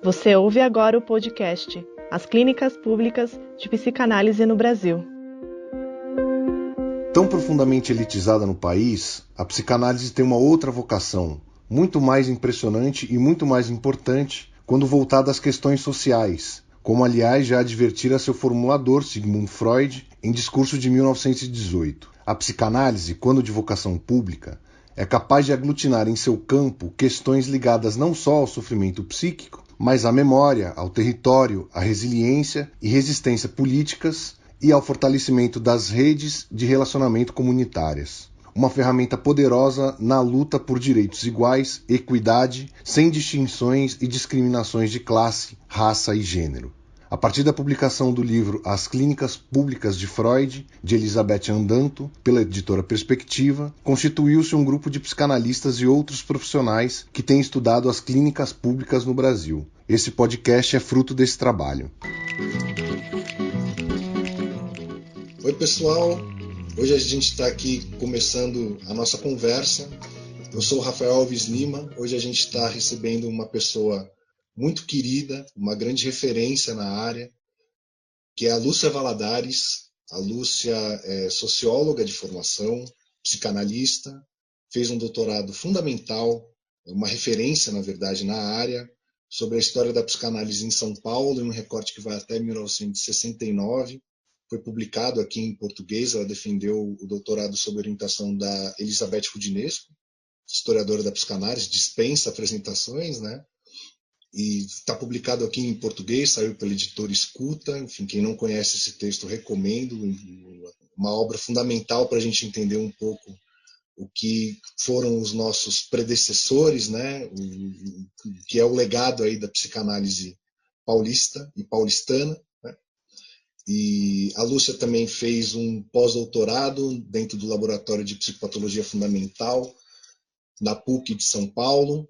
Você ouve agora o podcast As Clínicas Públicas de Psicanálise no Brasil. Tão profundamente elitizada no país, a psicanálise tem uma outra vocação, muito mais impressionante e muito mais importante quando voltada às questões sociais, como aliás já advertira seu formulador, Sigmund Freud, em discurso de 1918. A psicanálise, quando de vocação pública, é capaz de aglutinar em seu campo questões ligadas não só ao sofrimento psíquico, mas à memória, ao território, à resiliência e resistência políticas e ao fortalecimento das redes de relacionamento comunitárias. Uma ferramenta poderosa na luta por direitos iguais, equidade, sem distinções e discriminações de classe, raça e gênero. A partir da publicação do livro As Clínicas Públicas de Freud, de Elizabeth Andanto, pela editora Perspectiva, constituiu-se um grupo de psicanalistas e outros profissionais que têm estudado as clínicas públicas no Brasil. Esse podcast é fruto desse trabalho. Oi, pessoal. Hoje a gente está aqui começando a nossa conversa. Eu sou o Rafael Alves Lima. Hoje a gente está recebendo uma pessoa muito querida, uma grande referência na área, que é a Lúcia Valadares. A Lúcia é socióloga de formação, psicanalista, fez um doutorado fundamental, uma referência, na verdade, na área, sobre a história da psicanálise em São Paulo, em um recorte que vai até 1969. Foi publicado aqui em português. Ela defendeu o doutorado sob orientação da Elizabeth Rudinesco, historiadora da psicanálise, dispensa apresentações, né? E está publicado aqui em português, saiu pela editora Escuta. Enfim, quem não conhece esse texto, recomendo. Uma obra fundamental para a gente entender um pouco o que foram os nossos predecessores, né? O que é o legado aí da psicanálise paulista e paulistana. E a Lúcia também fez um pós-doutorado dentro do Laboratório de Psicopatologia Fundamental na PUC de São Paulo,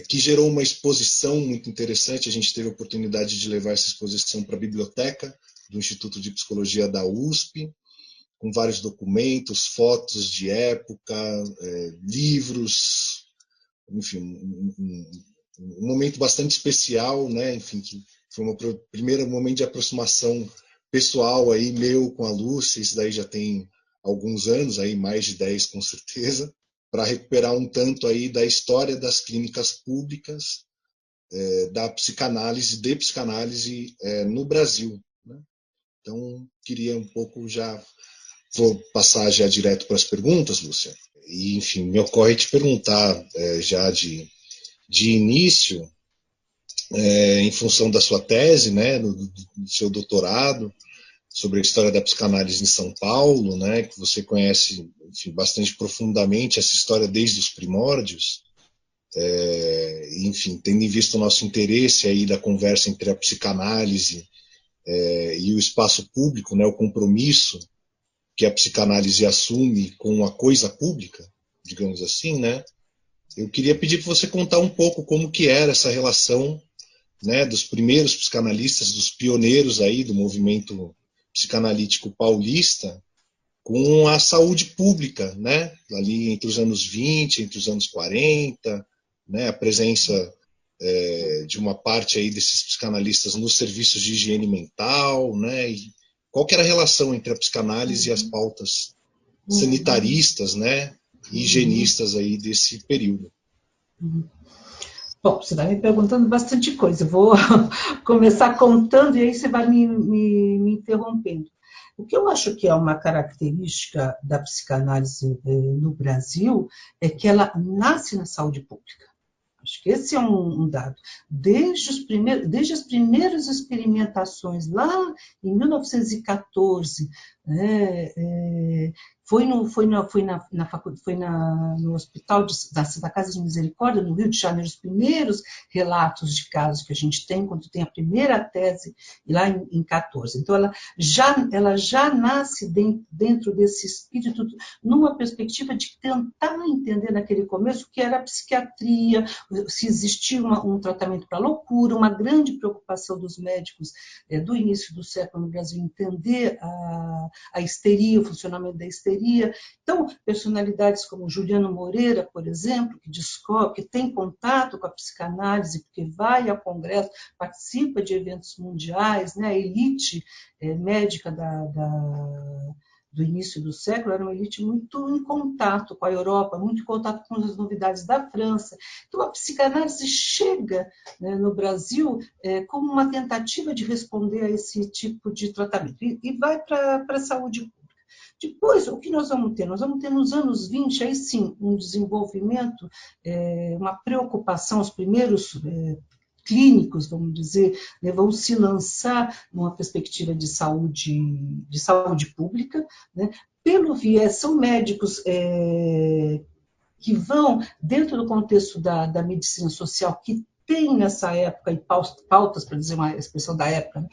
que gerou uma exposição muito interessante. A gente teve a oportunidade de levar essa exposição para a biblioteca do Instituto de Psicologia da USP, com vários documentos, fotos de época, livros, enfim, um momento bastante especial, né? Enfim, que foi um primeiro momento de aproximação pessoal aí meu com a Lúcia. Isso daí já tem alguns anos, aí mais de 10 com certeza, para recuperar um tanto aí da história das clínicas públicas, da psicanálise, de psicanálise no Brasil, né? Então, queria um pouco já... Vou passar já direto para as perguntas, Lúcia. E, enfim, me ocorre te perguntar já de início, em função da sua tese, né, do seu doutorado, sobre a história da psicanálise em São Paulo, né, que você conhece, enfim, bastante profundamente essa história desde os primórdios, enfim, tendo em vista o nosso interesse aí da conversa entre a psicanálise e o espaço público, né, o compromisso que a psicanálise assume com a coisa pública, digamos assim, né, eu queria pedir para você contar um pouco como que era essa relação, né, dos primeiros psicanalistas, dos pioneiros aí do movimento psicanalítico paulista, com a saúde pública, né, ali entre os anos 20, entre os anos 40, né, a presença de uma parte aí desses psicanalistas nos serviços de higiene mental, né, e qual que era a relação entre a psicanálise e as pautas sanitaristas, né, e higienistas aí desse período. Bom, você vai me perguntando bastante coisa. Eu vou começar contando e aí você vai me interrompendo. O que eu acho que é uma característica da psicanálise no Brasil é que ela nasce na saúde pública. Acho que esse é um dado. Desde as primeiras experimentações, lá em 1914, né, no hospital da Casa de Misericórdia, no Rio de Janeiro, os primeiros relatos de casos que a gente tem, quando tem a primeira tese, lá em 14. Então, ela já nasce dentro desse espírito, numa perspectiva de tentar entender naquele começo o que era a psiquiatria, se existia um tratamento para loucura, uma grande preocupação dos médicos do início do século no Brasil, entender a histeria, o funcionamento da histeria, periferia. Então, personalidades como Juliano Moreira, por exemplo, que descobre, que tem contato com a psicanálise, porque vai ao congresso, participa de eventos mundiais, né? A elite médica do início do século era uma elite muito em contato com a Europa, muito em contato com as novidades da França. Então, a psicanálise chega, né, no Brasil como uma tentativa de responder a esse tipo de tratamento e vai para a saúde pública. Depois, o que nós vamos ter? Nós vamos ter nos anos 20, aí sim, um desenvolvimento, uma preocupação, os primeiros clínicos, vamos dizer, né, vão se lançar numa perspectiva de saúde pública, né, pelo viés, são médicos que vão, dentro do contexto da medicina social, que tem nessa época, e pautas, para dizer uma expressão da época, né,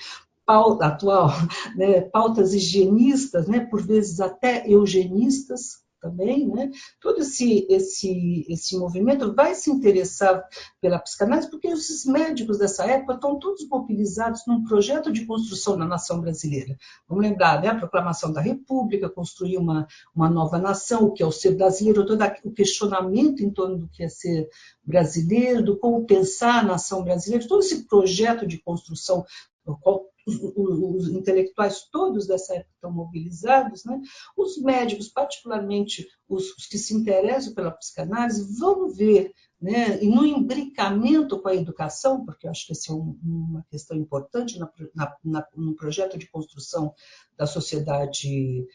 atual, né, pautas higienistas, né, por vezes até eugenistas, também, né? Todo esse movimento vai se interessar pela psicanálise porque esses médicos dessa época estão todos mobilizados num projeto de construção da nação brasileira. Vamos lembrar, né? A proclamação da República, construir uma nova nação, o que é o ser brasileiro, todo o questionamento em torno do que é ser brasileiro, do como pensar a nação brasileira, todo esse projeto de construção, no qual os intelectuais todos dessa época estão mobilizados, né? Os médicos, particularmente os que se interessam pela psicanálise, vão ver, né, e no imbricamento com a educação, porque eu acho que essa é uma questão importante no projeto de construção da sociedade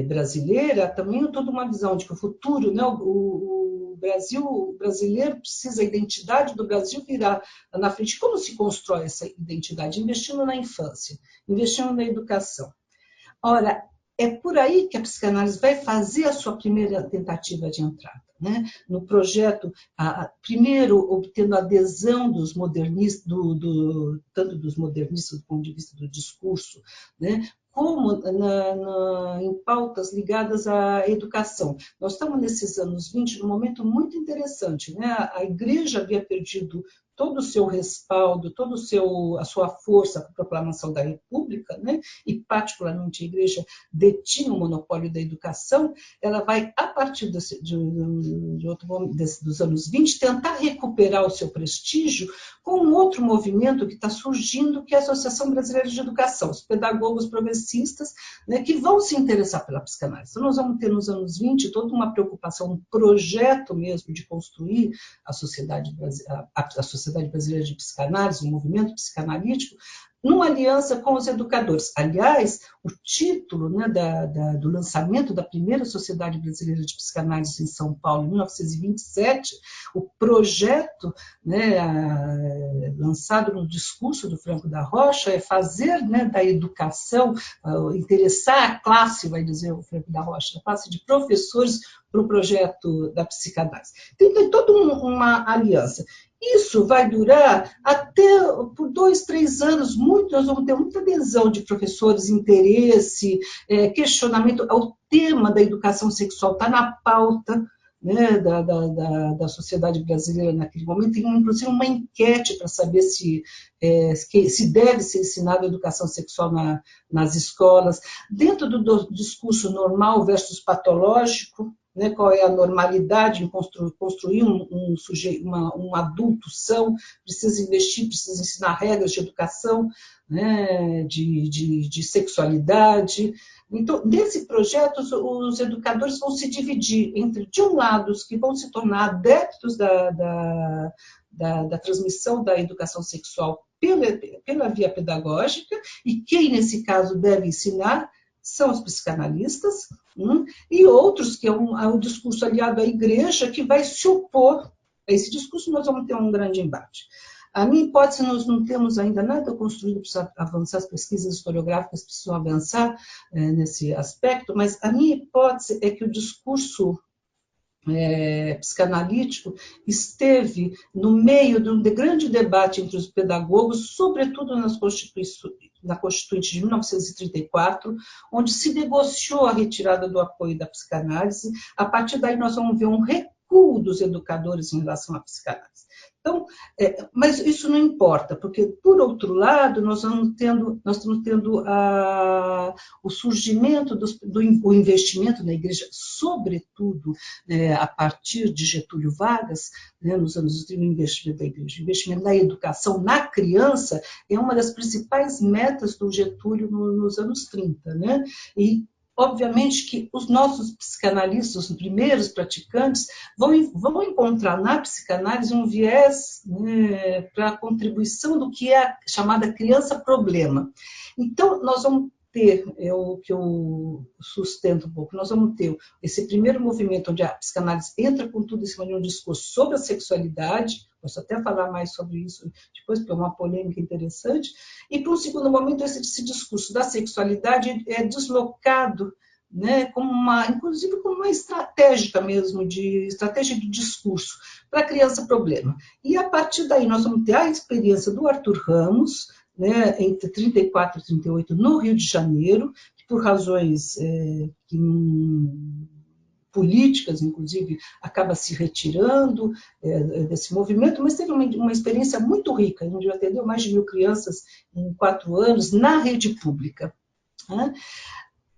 brasileira, também toda uma visão de que o futuro, né, o brasileiro precisa, a identidade do Brasil virar na frente. Como se constrói essa identidade? Investindo na infância, investindo na educação. Ora, é por aí que a psicanálise vai fazer a sua primeira tentativa de entrada, né? No projeto, primeiro obtendo a adesão dos modernistas, tanto dos modernistas do ponto de vista do discurso, né? Como em pautas ligadas à educação. Nós estamos nesses anos 20 num momento muito interessante, né? A Igreja havia perdido todo o seu respaldo, toda a sua força com a proclamação da República, né? E particularmente a Igreja detinha o monopólio da educação. Ela vai, a partir dos anos 20, tentar recuperar o seu prestígio com um outro movimento que está surgindo, que é a Associação Brasileira de Educação, os pedagogos progressistas, né, que vão se interessar pela psicanálise. Então, nós vamos ter nos anos 20 toda uma preocupação, um projeto mesmo de construir a Sociedade Brasileira de Psicanálise, um movimento psicanalítico, numa aliança com os educadores. Aliás, o título, né, do lançamento da primeira Sociedade Brasileira de Psicanálise em São Paulo, em 1927, o projeto, né, lançado no discurso do Franco da Rocha, é fazer, né, da educação, interessar a classe, vai dizer o Franco da Rocha, a classe de professores para o projeto da psicanálise. Então, tem toda uma aliança. Isso vai durar até por 2, 3 anos, nós vamos ter muita adesão de professores, interesse, questionamento. O tema da educação sexual está na pauta, né, da sociedade brasileira naquele momento. Tem, inclusive, uma enquete para saber se deve ser ensinada a educacação sexual nas escolas. Dentro do discurso normal versus patológico, né, qual é a normalidade em construir um adulto são, precisa investir, precisa ensinar regras de educação, né, de sexualidade. Então, nesse projeto, os educadores vão se dividir entre, de um lado, os que vão se tornar adeptos da transmissão da educação sexual pela via pedagógica, e quem, nesse caso, deve ensinar são os psicanalistas, e outros, que é um discurso aliado à igreja, que vai se opor a esse discurso. Nós vamos ter um grande embate. A minha hipótese, nós não temos ainda nada construído, precisa avançar, as pesquisas historiográficas precisam avançar nesse aspecto, mas a minha hipótese é que o discurso psicanalítico esteve no meio de um grande debate entre os pedagogos, sobretudo na Constituinte de 1934, onde se negociou a retirada do apoio da psicanálise. A partir daí nós vamos ver um recuo dos educadores em relação à psicanálise. Então, mas isso não importa, porque, por outro lado, nós estamos tendo o surgimento do investimento na igreja, sobretudo a partir de Getúlio Vargas, né, nos anos 30, o investimento da igreja, o investimento na educação, na criança, é uma das principais metas do Getúlio nos anos 30. Né? E, obviamente que os nossos psicanalistas, os primeiros praticantes, vão encontrar na psicanálise um viés, né, para a contribuição do que é a chamada criança-problema. Então, nós vamos ter, é o que eu sustento um pouco, nós vamos ter esse primeiro movimento onde a psicanálise entra com tudo em cima de um discurso sobre a sexualidade, posso até falar mais sobre isso depois, porque é uma polêmica interessante, e para um segundo momento esse discurso da sexualidade é deslocado, né, inclusive como uma estratégia mesmo, estratégia de discurso para a criança-problema. E a partir daí nós vamos ter a experiência do Arthur Ramos, né, entre 34 e 38, no Rio de Janeiro, que por razões políticas, inclusive, acaba se retirando desse movimento, mas teve uma experiência muito rica, onde atendeu mais de 1.000 crianças em 4 anos na rede pública. Né?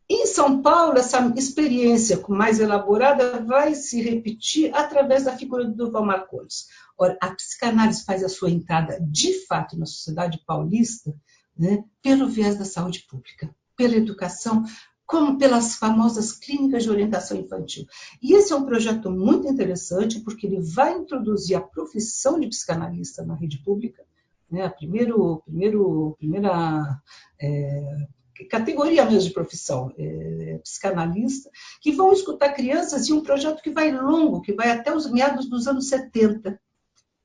Em São Paulo, essa experiência mais elaborada vai se repetir através da figura do Durval Marcondes. Ora, a psicanálise faz a sua entrada, de fato, na sociedade paulista, né, pelo viés da saúde pública, pela educação, como pelas famosas clínicas de orientação infantil. E esse é um projeto muito interessante, porque ele vai introduzir a profissão de psicanalista na rede pública, né, a primeira categoria mesmo de profissão, psicanalista, que vão escutar crianças em um projeto que vai longo, que vai até os meados dos anos 70.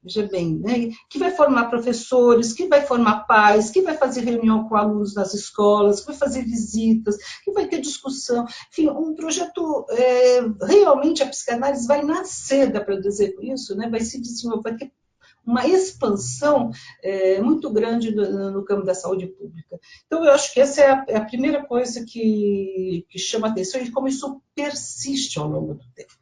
Veja bem, né? Que vai formar professores, que vai formar pais, que vai fazer reunião com alunos nas escolas, que vai fazer visitas, que vai ter discussão. Enfim, um projeto, realmente a psicanálise vai nascer, dá para dizer isso, né? Vai se desenvolver, vai ter uma expansão muito grande no campo da saúde pública. Então, eu acho que essa é a primeira coisa que chama a atenção e como isso persiste ao longo do tempo.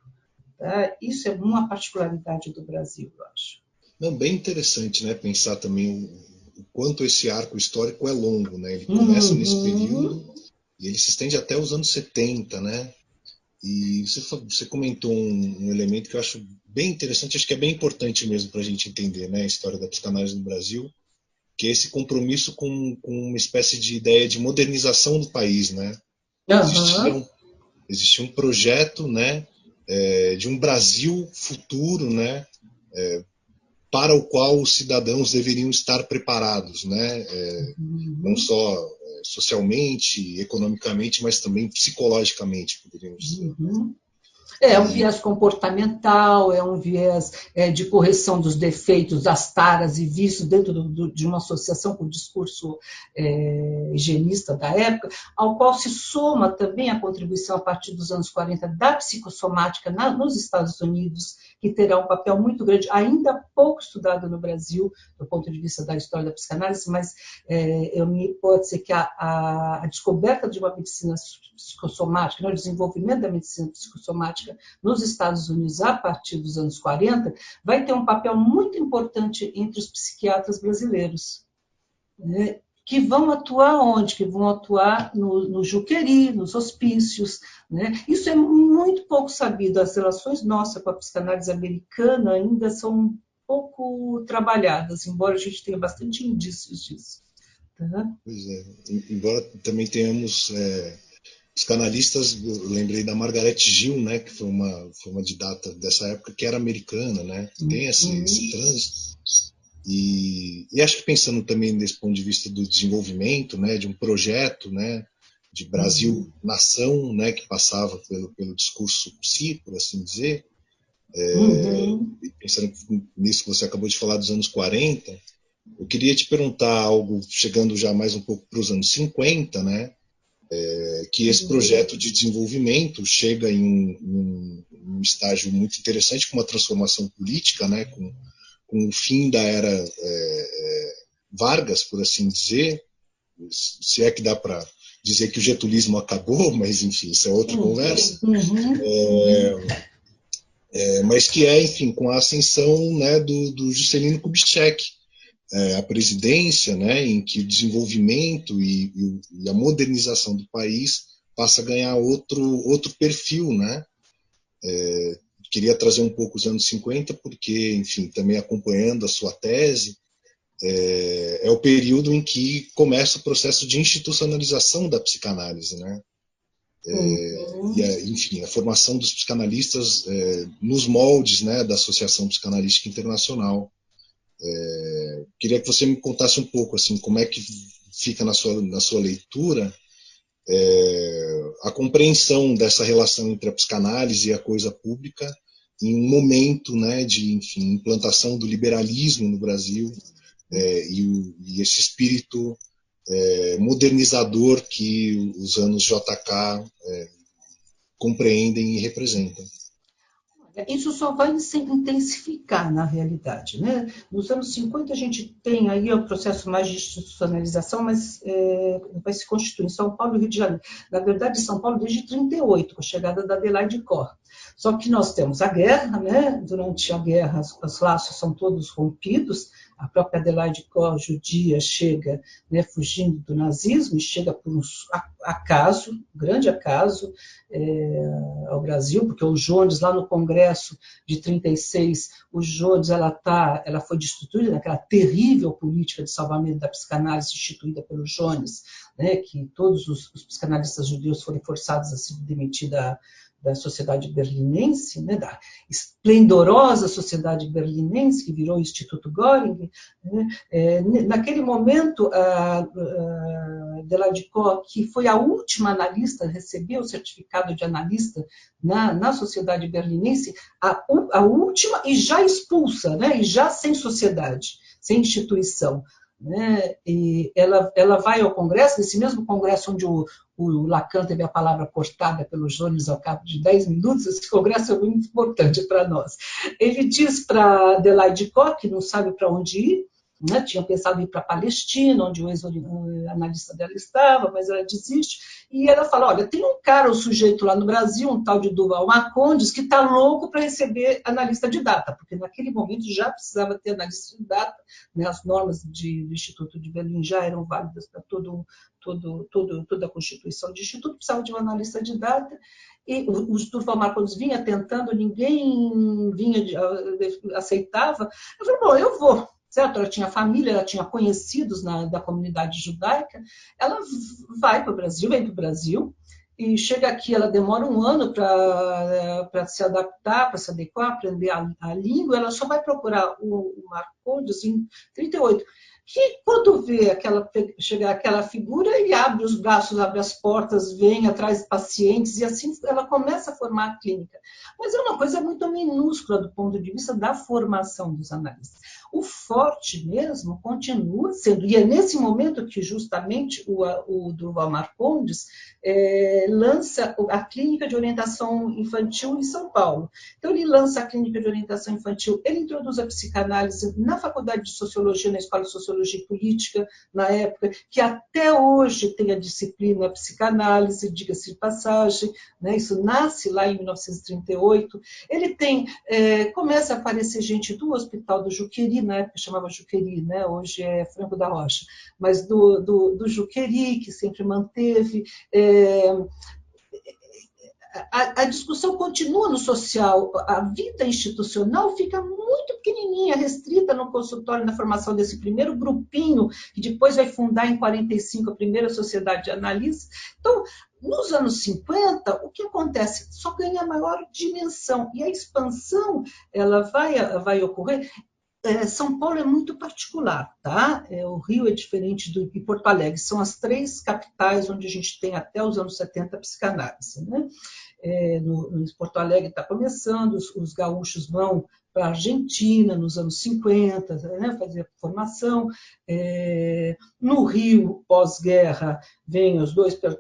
Tá? Isso é uma particularidade do Brasil, eu acho. Não, bem interessante, né? Pensar também o quanto esse arco histórico é longo, né? Ele começa nesse período e ele se estende até os anos 70, né? E você comentou um elemento que eu acho bem interessante, acho que é bem importante mesmo para a gente entender, né, a história da psicanálise no Brasil, que é esse compromisso com uma espécie de ideia de modernização do país, né? Existia um projeto, né, de um Brasil futuro, né, para o qual os cidadãos deveriam estar preparados, né, não só socialmente, economicamente, mas também psicologicamente, poderíamos dizer. É um viés comportamental, é um viés de correção dos defeitos, das taras e vícios dentro de uma associação com o discurso higienista da época, ao qual se soma também a contribuição a partir dos anos 40 da psicossomática nos Estados Unidos, que terá um papel muito grande, ainda pouco estudado no Brasil, do ponto de vista da história da psicanálise, mas pode ser que a descoberta de uma medicina psicossomática, né, o desenvolvimento da medicina psicossomática nos Estados Unidos a partir dos anos 40, vai ter um papel muito importante entre os psiquiatras brasileiros, né, que vão atuar onde? Que vão atuar no Juqueri, nos hospícios. Né? Isso é muito pouco sabido. As relações nossas com a psicanálise americana ainda são um pouco trabalhadas, embora a gente tenha bastante indícios disso. Tá? Pois é. Embora também tenhamos psicanalistas, eu lembrei da Margaret Gill, né, que foi uma didata dessa época, que era americana, né? Tem esse trânsito. E acho que pensando também desse ponto de vista do desenvolvimento, né, de um projeto, né, de Brasil-nação, né, que passava pelo discurso psi, por assim dizer, pensando nisso que você acabou de falar dos anos 40, eu queria te perguntar algo, chegando já mais um pouco para os anos 50, né, que esse projeto de desenvolvimento chega em um estágio muito interessante, com uma transformação política, né, com o fim da era Vargas, por assim dizer, se é que dá para dizer que o getulismo acabou, mas enfim, isso é outra conversa. mas que enfim, com a ascensão, né, do Juscelino Kubitschek à presidência, né, em que o desenvolvimento e a modernização do país passa a ganhar outro perfil, né? Queria trazer um pouco os anos 50, porque, enfim, também acompanhando a sua tese, é o período em que começa o processo de institucionalização da psicanálise, né? E, enfim, a formação dos psicanalistas nos moldes, né, da Associação Psicanalística Internacional. Queria que você me contasse um pouco assim, como é que fica na sua leitura a compreensão dessa relação entre a psicanálise e a coisa pública em um momento, né, de, enfim, implantação do liberalismo no Brasil e esse espírito modernizador que os anos JK compreendem e representam. Isso só vai se intensificar na realidade, né? Nos anos 50 a gente tem aí o processo mais de institucionalização, mas vai se constituir em São Paulo e Rio de Janeiro. Na verdade, São Paulo desde 1938, com a chegada da Adelaide Cor. Só que nós temos a guerra, né? Durante a guerra os laços são todos rompidos, a própria Adelaide Cor, judia, chega, né, fugindo do nazismo, e chega por um acaso, grande acaso, ao Brasil, porque o Jones, lá no Congresso de 1936, o Jones, ela foi destituída naquela terrível política de salvamento da psicanálise instituída pelo Jones, né, que todos os psicanalistas judeus foram forçados a se demitir da sociedade berlinense, né, da esplendorosa sociedade berlinense, que virou o Instituto Göring. Né, naquele momento, a Adelaide Cor, que foi a última analista a receber o certificado de analista na sociedade berlinense, a última e já expulsa, né, e já sem sociedade, sem instituição. Né? E ela vai ao Congresso, nesse mesmo Congresso onde o Lacan teve a palavra cortada pelo Jones ao cabo de 10 minutos, esse Congresso é muito importante para nós. Ele diz para Adelaide Cor, que não sabe para onde ir, né? Tinha pensado em ir para a Palestina, onde o ex-analista dela estava, mas ela desiste. E ela fala, olha, tem um cara, um sujeito lá no Brasil, um tal de Duval Marcondes, que está louco para receber analista de data, porque naquele momento já precisava ter analista de data, né? As normas do Instituto de Berlim já eram válidas para toda a constituição de instituto, precisava de um analista de data. E o Duval Marcondes vinha tentando, ninguém aceitava. Eu falei, bom, eu vou. Certo? Ela tinha família, ela tinha conhecidos da comunidade judaica, ela vai para o Brasil, vem para o Brasil, e chega aqui, ela demora um ano para se adaptar, para se adequar, aprender a língua, ela só vai procurar o Marcondes em 1938. Que quando vê chegar aquela figura, ele abre os braços, abre as portas, vem atrás de pacientes, e assim ela começa a formar a clínica. Mas é uma coisa muito minúscula do ponto de vista da formação dos analistas. O forte mesmo continua sendo, e é nesse momento que justamente o Duval Marcondes lança a Clínica de Orientação Infantil em São Paulo. Então ele lança a Clínica de Orientação Infantil, ele introduz a psicanálise na Faculdade de Sociologia, na Escola de Sociologia e Política, na época, que até hoje tem a disciplina psicanálise, diga-se de passagem, né? Isso nasce lá em 1938. Ele começa a aparecer gente do Hospital do Juqueri, na época chamava Juqueri, né? Hoje é Franco da Rocha, mas do Juqueri, que sempre manteve. A discussão continua no social, a vida institucional fica muito pequenininha, restrita no consultório, na formação desse primeiro grupinho, que depois vai fundar em 1945 a primeira sociedade de análise. Então, nos anos 50, o que acontece? Só ganha maior dimensão, e a expansão ela vai ocorrer. São Paulo é muito particular, tá? O Rio é diferente de Porto Alegre, são as 3 capitais onde a gente tem até os anos 70 psicanálise, né? No Porto Alegre está começando, os gaúchos vão para a Argentina nos anos 50, né, fazer a formação. No Rio, pós-guerra, vêm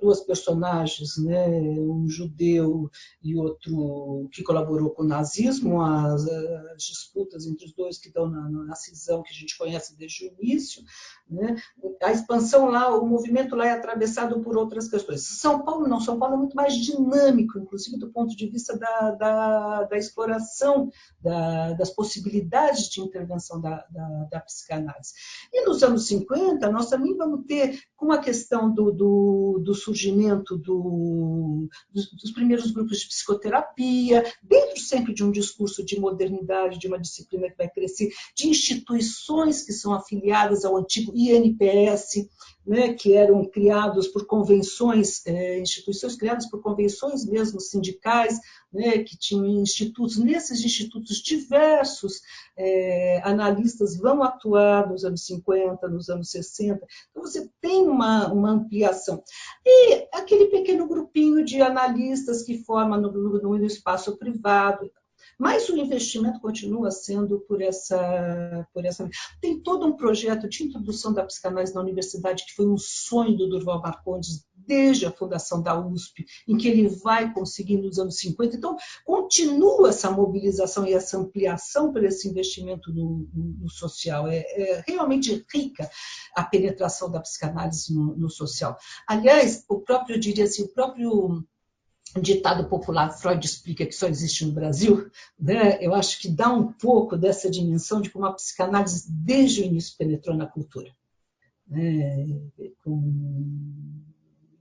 duas personagens, né, um judeu e outro que colaborou com o nazismo, as disputas entre os dois que estão na cisão que a gente conhece desde o início, né? A expansão lá, o movimento lá é atravessado por outras questões. São Paulo não, São Paulo é muito mais dinâmico, inclusive do ponto de vista da exploração das possibilidades de intervenção da psicanálise. E nos anos 50, nós também vamos ter, com a questão do surgimento dos primeiros grupos de psicoterapia, dentro sempre de um discurso de modernidade, de uma disciplina que vai crescer, de instituições que são afiliadas ao antigo INPS, né, que eram criados por convenções, instituições criadas por convenções mesmo sindicais, né, que tinham institutos. Nesses institutos diversos analistas vão atuar nos anos 50, nos anos 60. Então, você tem uma ampliação. E aquele pequeno grupinho de analistas que forma no espaço privado. Mas o investimento continua sendo por essa. Tem todo um projeto de introdução da psicanálise na universidade, que foi um sonho do Durval Marcondes desde a fundação da USP, em que ele vai conseguir nos anos 50. Então, continua essa mobilização e essa ampliação por esse investimento no social. É realmente rica a penetração da psicanálise no social. Aliás, eu diria assim, o próprio ditado popular, Freud explica que só existe no Brasil, né? Eu acho que dá um pouco dessa dimensão de como a psicanálise desde o início penetrou na cultura.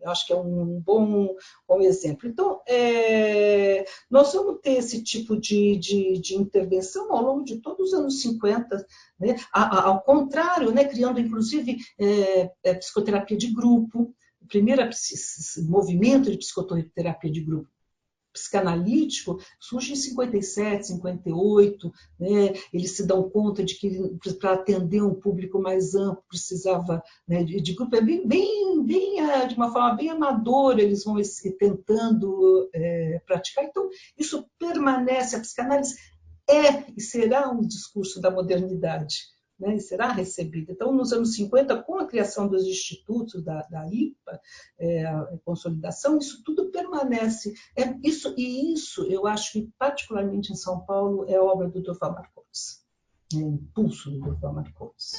Eu acho que é um bom exemplo. Então, nós vamos ter esse tipo de intervenção ao longo de todos os anos 50, né? Ao contrário, né? Criando inclusive psicoterapia de grupo. O primeiro movimento de psicoterapia de grupo psicanalítico surge em 57, 58, né? Eles se dão conta de que para atender um público mais amplo precisava, né, de grupo, de uma forma bem amadora, eles vão tentando praticar. Então, isso permanece, a psicanálise e será um discurso da modernidade. Né, e será recebida. Então, nos anos 50, com a criação dos institutos da IPA, a consolidação, isso tudo permanece. Isso, eu acho que, particularmente em São Paulo, é obra do Durval Marcondes, impulso do Durval Marcondes.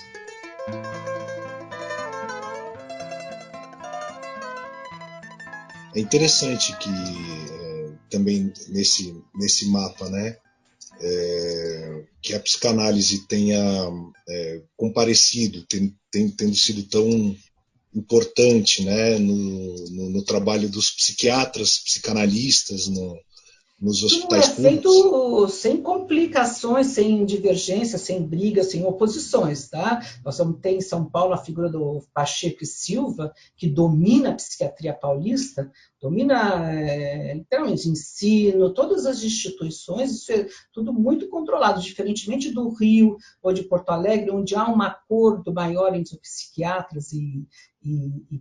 É interessante que também nesse mapa, né, que a psicanálise tenha comparecido, tendo sido tão importante, né, no trabalho dos psiquiatras, psicanalistas, nos hospitais públicos. Tudo é feito sem complicações, sem divergências, sem brigas, sem oposições. Tá? Nós vamos ter em São Paulo a figura do Pacheco e Silva, que domina a psiquiatria paulista, domina literalmente ensino, todas as instituições, isso é tudo muito controlado, diferentemente do Rio ou de Porto Alegre, onde há um acordo maior entre psiquiatras e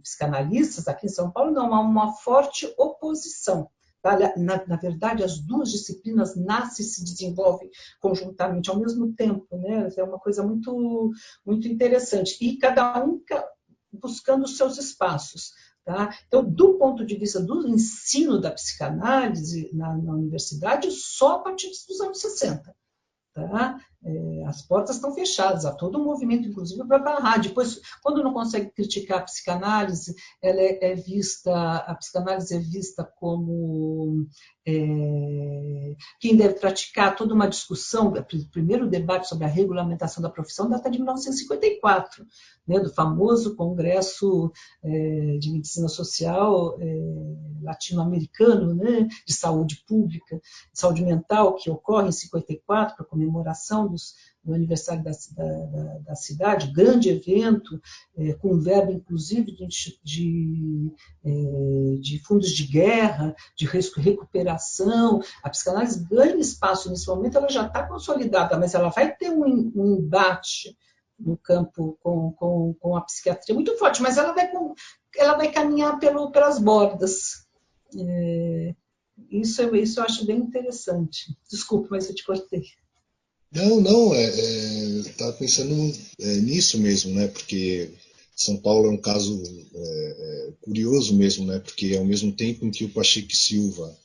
psicanalistas. Aqui em São Paulo não, há uma forte oposição. Na verdade, as duas disciplinas nascem e se desenvolvem conjuntamente ao mesmo tempo, né? É uma coisa muito, muito interessante. E cada um buscando os seus espaços. Tá? Então, do ponto de vista do ensino da psicanálise na universidade, só a partir dos anos 60. Tá? As portas estão fechadas, há todo um movimento, inclusive, para barrar. Depois, quando não consegue criticar a psicanálise, a psicanálise é vista como quem deve praticar toda uma discussão. O primeiro debate sobre a regulamentação da profissão data de 1954, né, do famoso Congresso de Medicina Social latino-americano, né, de saúde pública, de saúde mental, que ocorre em 54, para comemoração do aniversário da cidade, grande evento, com verba, inclusive, de fundos de guerra, de recuperação. A psicanálise ganha espaço nesse momento, ela já está consolidada, mas ela vai ter um embate no campo com a psiquiatria muito forte, mas ela vai caminhar pelas bordas. Isso eu acho bem interessante. Desculpa, mas eu te cortei. Não, estava pensando nisso mesmo, né? Porque São Paulo é um caso curioso mesmo, né? Porque ao mesmo tempo em que o Pacheco e Silva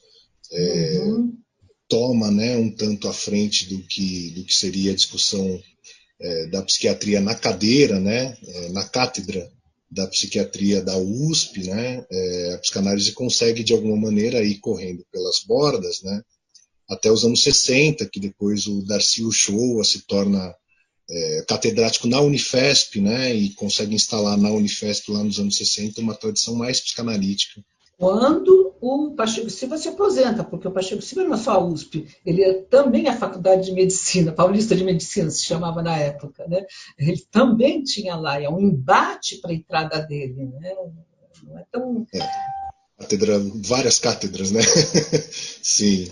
toma, né, um tanto à frente do que seria a discussão da psiquiatria na cadeira, né, na cátedra da psiquiatria da USP, né, a psicanálise consegue de alguma maneira ir correndo pelas bordas, né, até os anos 60, que depois o Darcy Uchoa se torna catedrático na Unifesp, né, e consegue instalar na Unifesp lá nos anos 60 uma tradição mais psicanalítica. Quando o Pacheco Silva se aposenta, porque o Pacheco Silva não é só a USP, ele é também a Faculdade de Medicina, Paulista de Medicina se chamava na época, né? Ele também tinha lá, é um embate para a entrada dele, né? Não é tão... Várias cátedras, né? Sim.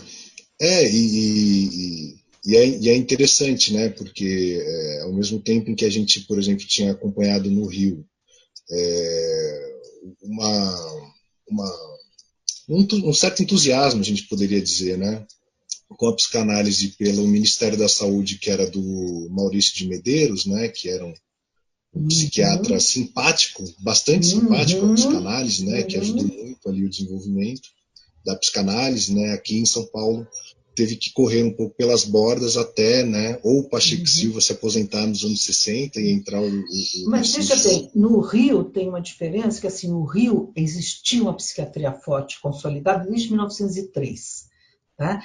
E é interessante, né? Porque ao mesmo tempo em que a gente, por exemplo, tinha acompanhado no Rio um certo entusiasmo, a gente poderia dizer, né? Com a psicanálise pelo Ministério da Saúde, que era do Maurício de Medeiros, né? Que era um psiquiatra simpático, bastante simpático à psicanálise, né? Que ajudou muito ali o desenvolvimento da psicanálise, né? Aqui em São Paulo teve que correr um pouco pelas bordas até, né, ou o Pacheco Silva se aposentar nos anos 60 e entrar o Mas veja bem, no Rio tem uma diferença, que assim, no Rio existia uma psiquiatria forte, consolidada desde 1903, tá?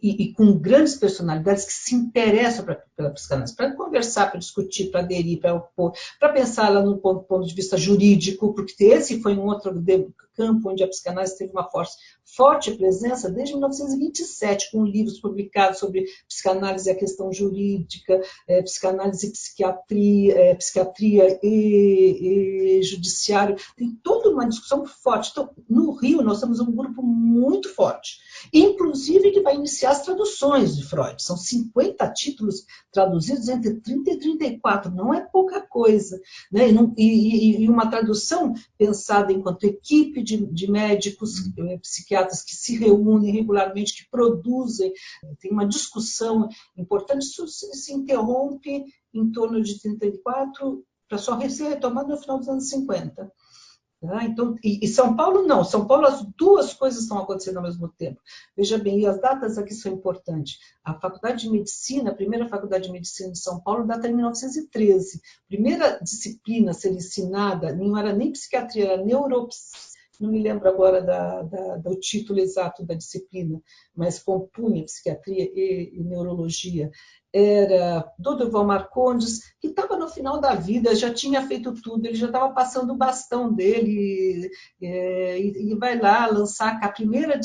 E com grandes personalidades que se interessam pela psicanálise, para conversar, para discutir, para aderir, para opor, para pensar lá no ponto de vista jurídico, porque esse foi um outro campo onde a psicanálise teve uma forte presença desde 1927, com livros publicados sobre psicanálise e a questão jurídica, psicanálise e psiquiatria, psiquiatria e judiciário. Tem toda uma discussão forte. Então, no Rio, nós temos um grupo muito forte, inclusive que vai iniciar as traduções de Freud. São 50 títulos traduzidos entre 30 e 34, não é pouca coisa, né? E uma tradução pensada enquanto equipe de médicos, psiquiatras que se reúnem regularmente, que produzem, tem uma discussão importante. Isso se interrompe em torno de 34, para só ser retomado no final dos anos 50. Tá? Então, e São Paulo não, São Paulo as duas coisas estão acontecendo ao mesmo tempo. Veja bem, e as datas aqui são importantes. A Faculdade de Medicina, a primeira Faculdade de Medicina de São Paulo, data de 1913. Primeira disciplina a ser ensinada, não era nem psiquiatria, era neuropsiquiatria. Não me lembro agora do título exato da disciplina, mas compunha psiquiatria e neurologia. Era Dorival Marcondes, que estava no final da vida, já tinha feito tudo, ele já estava passando o bastão dele e vai lá lançar a primeira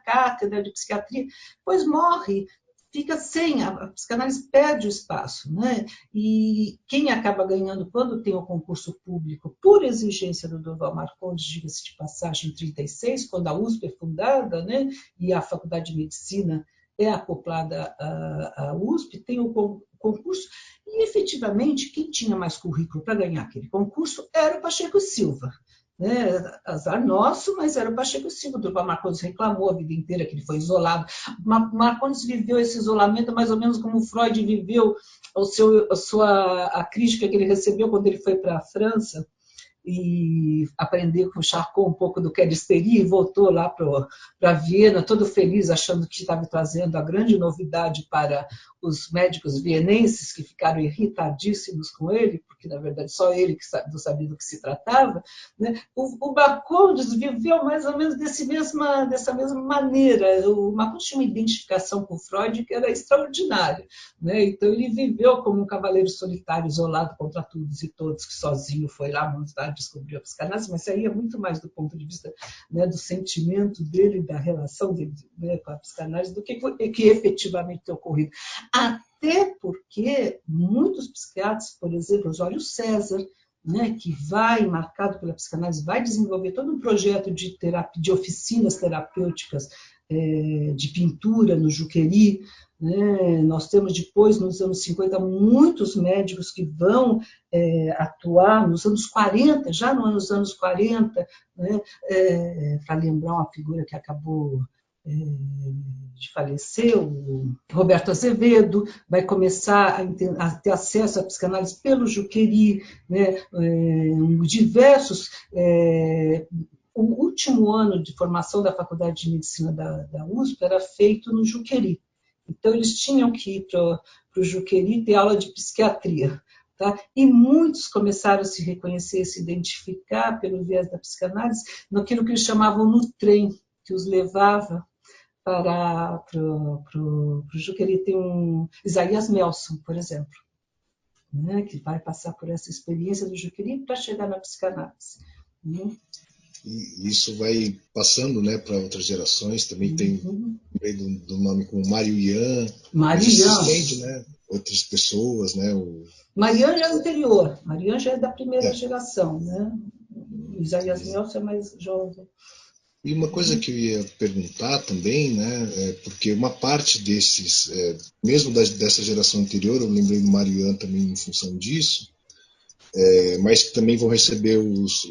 cátedra de psiquiatria, pois morre. Fica sem, a psicanálise perde o espaço, né? E quem acaba ganhando quando tem o concurso público, por exigência do Dorival Marcondes, diga-se de passagem, em 1936, quando a USP é fundada, né? E a Faculdade de Medicina é acoplada à USP, tem o concurso, e efetivamente quem tinha mais currículo para ganhar aquele concurso era o Pacheco Silva. Né? Azar nosso, mas era o Pacheco Silva. O Dorival Marcondes reclamou a vida inteira que ele foi isolado. Marcondes viveu esse isolamento mais ou menos como Freud viveu a crítica que ele recebeu quando ele foi para a França e aprendeu com Charcot um pouco do que era histeria e voltou lá para Viena, todo feliz, achando que estava trazendo a grande novidade para os médicos vienenses, que ficaram irritadíssimos com ele, porque, na verdade, só ele que sabia do que se tratava. Né? O Marcondes viveu mais ou menos dessa mesma maneira. O Marcondes tinha uma identificação com Freud que era extraordinária. Né? Então, ele viveu como um cavaleiro solitário, isolado contra todos e todos, que sozinho foi lá montar, descobriu a psicanálise, mas isso aí é muito mais do ponto de vista, né, do sentimento dele, da relação dele, né, com a psicanálise, do que efetivamente tem ocorrido. Até porque muitos psiquiatras, por exemplo, o Júlio César, né, que vai, marcado pela psicanálise, vai desenvolver todo um projeto de oficinas terapêuticas de pintura no Juqueri. Né? Nós temos depois, nos anos 50, muitos médicos que vão atuar nos anos 40, já nos anos 40, né? Para lembrar uma figura que acabou de falecer, o Roberto Azevedo, vai começar a ter acesso à psicanálise pelo Juqueri, né? Diversos... O último ano de formação da Faculdade de Medicina da USP era feito no Juqueri. Então, eles tinham que ir para o Juqueri ter aula de psiquiatria. Tá? E muitos começaram a se reconhecer, se identificar pelo viés da psicanálise, naquilo que eles chamavam no trem, que os levava para o Juqueri. Tem um Isaías Melson, por exemplo, né, que vai passar por essa experiência do Juqueri para chegar na psicanálise. Né? E isso vai passando, né, para outras gerações. Também tem do nome como Mário Ian. Mário Ian. Né, outras pessoas, né? Mário Ian já é anterior. Mário Ian já é da primeira geração, né? O Isaías Melson é mais jovem. E uma coisa que eu ia perguntar também, né, porque uma parte desses, mesmo dessa geração anterior, eu lembrei do Mário Ian também em função disso, mas que também vão receber os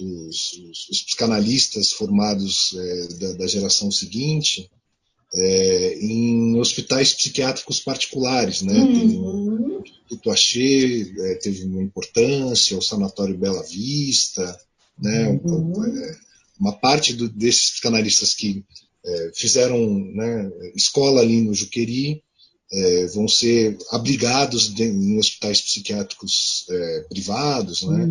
psicanalistas formados da geração seguinte em hospitais psiquiátricos particulares, né? Tem o Instituto Axê, teve uma importância, o Sanatório Bela Vista, né? Uma parte desses psicanalistas que fizeram, né, escola ali no Juqueri, vão ser abrigados em hospitais psiquiátricos privados, né?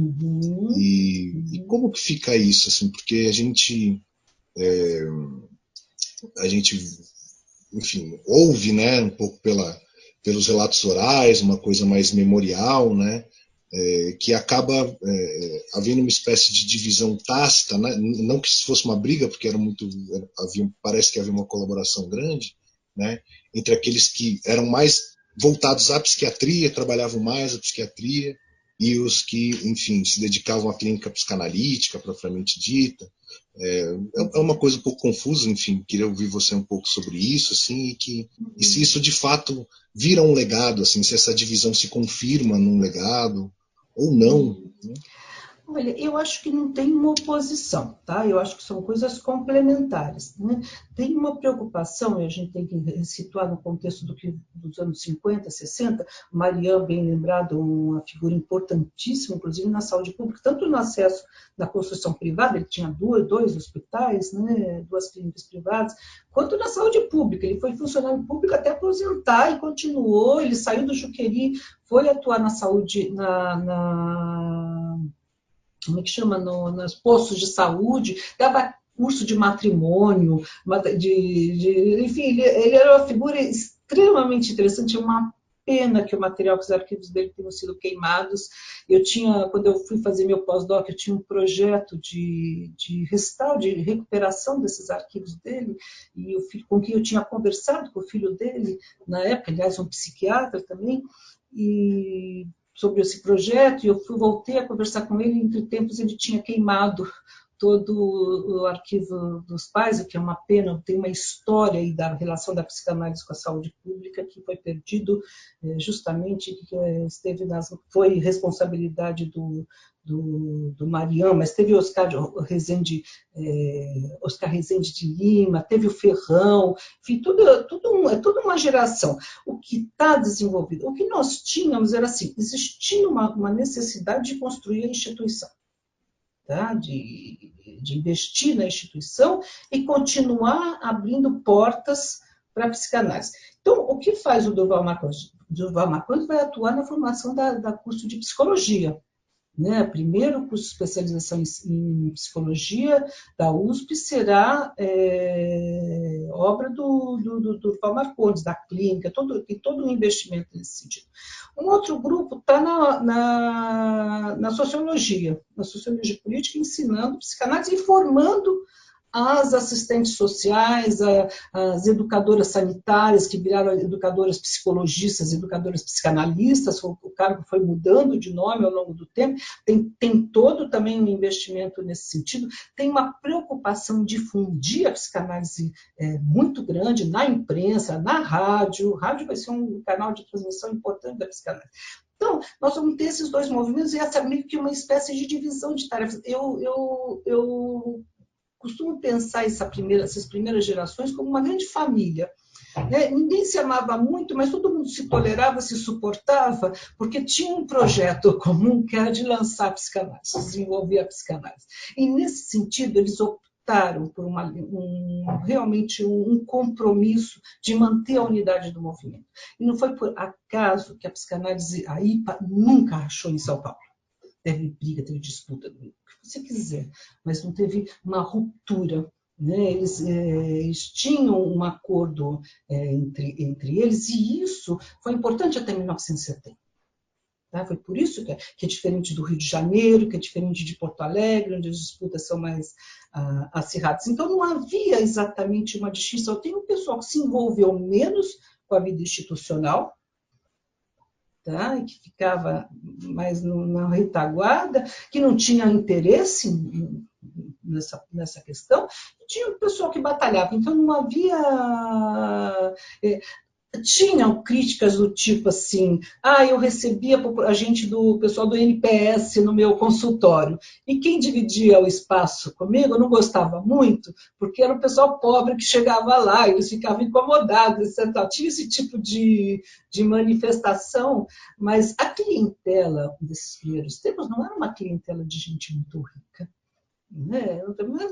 E como que fica isso, assim? Porque a gente enfim, ouve, né, um pouco pelos relatos orais, uma coisa mais memorial, né? Que acaba havendo uma espécie de divisão tácita, né? Não que isso fosse uma briga, porque parece que havia uma colaboração grande, né, entre aqueles que eram mais voltados à psiquiatria, trabalhavam mais a psiquiatria, e os que, enfim, se dedicavam à clínica psicanalítica, propriamente dita. É uma coisa um pouco confusa, enfim, queria ouvir você um pouco sobre isso, assim, e se isso de fato vira um legado, assim, se essa divisão se confirma num legado ou não. Né? Olha, eu acho que não tem uma oposição, tá? Eu acho que são coisas complementares. Né? Tem uma preocupação, e a gente tem que situar no contexto dos anos 50, 60, Marian, bem lembrado, uma figura importantíssima, inclusive na saúde pública, tanto no acesso na construção privada, ele tinha dois hospitais, né? 2 clínicas privadas, quanto na saúde pública. Ele foi funcionário público até aposentar e continuou, ele saiu do Juqueri, foi atuar na saúde, como é que chama, nos postos de saúde, dava curso de matrimônio, enfim, ele era uma figura extremamente interessante, uma pena que o material, que os arquivos dele tenham sido queimados. Quando eu fui fazer meu pós-doc, eu tinha um projeto de restauro, de recuperação desses arquivos dele, e com quem eu tinha conversado com o filho dele, na época, aliás, um psiquiatra também, sobre esse projeto, e eu voltei a conversar com ele, entre tempos ele tinha queimado todo o arquivo dos pais, o que é uma pena. Tem uma história aí da relação da psicanálise com a saúde pública que foi perdido justamente, foi responsabilidade do Marian, mas teve o Oscar Rezende de Lima, teve o Ferrão, enfim, toda uma geração. O que está desenvolvido, o que nós tínhamos era assim, existia uma necessidade de construir a instituição, tá? de investir na instituição e continuar abrindo portas para a psicanálise. Então, o que faz o Durval Marconi? O Durval Marconi vai atuar na formação da curso de psicologia. Né? Primeiro curso de especialização em psicologia da USP será obra do Durval Marconi, da clínica, tem todo um investimento nesse sentido. Um outro grupo está na sociologia política, ensinando psicanálise e formando as assistentes sociais, as educadoras sanitárias, que viraram educadoras psicologistas, educadoras psicanalistas, o cargo foi mudando de nome ao longo do tempo, tem todo também um investimento nesse sentido, tem uma preocupação de difundir a psicanálise muito grande na imprensa, na rádio. O rádio vai ser um canal de transmissão importante da psicanálise. Então, nós vamos ter esses dois movimentos e essa meio que uma espécie de divisão de tarefas. Eu costumo pensar essas primeiras gerações como uma grande família. Né? Ninguém se amava muito, mas todo mundo se tolerava, se suportava, porque tinha um projeto comum que era de lançar a psicanálise, desenvolver a psicanálise. E, nesse sentido, eles optaram por realmente um compromisso de manter a unidade do movimento. E não foi por acaso que a psicanálise, a IPA, nunca rachou em São Paulo. Teve briga, teve disputa, o que você quiser, mas não teve uma ruptura. Né? Eles tinham um acordo entre eles, e isso foi importante até 1970. Tá? Foi por isso que é diferente do Rio de Janeiro, que é diferente de Porto Alegre, onde as disputas são mais acirradas. Então, não havia exatamente uma distinção. Tem um pessoal que se envolveu menos com a vida institucional, tá? E que ficava mais na retaguarda, que não tinha interesse nessa questão, e tinha o pessoal que batalhava. Então, não havia... Tinham críticas do tipo assim, eu recebia a gente do pessoal do NPS no meu consultório, e quem dividia o espaço comigo, eu não gostava muito, porque era o pessoal pobre que chegava lá, eles ficavam incomodados, etc. Tinha esse tipo de manifestação, mas a clientela desses primeiros tempos não era uma clientela de gente muito rica. Né?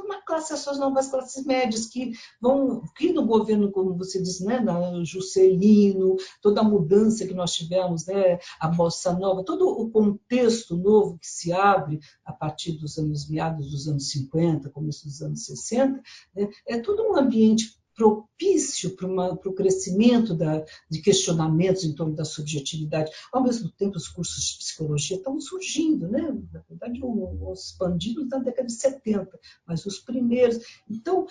Uma classe, as novas classes médias que no governo, como você diz, né, na Juscelino, toda a mudança que nós tivemos, né, a Bossa Nova, todo o contexto novo que se abre a partir dos meados dos anos 50, começo dos anos 60, né, é todo um ambiente propício para o crescimento de questionamentos em torno da subjetividade. Ao mesmo tempo, os cursos de psicologia estão surgindo, né? Na verdade, os expandidos na década de 70, mas os primeiros. Então,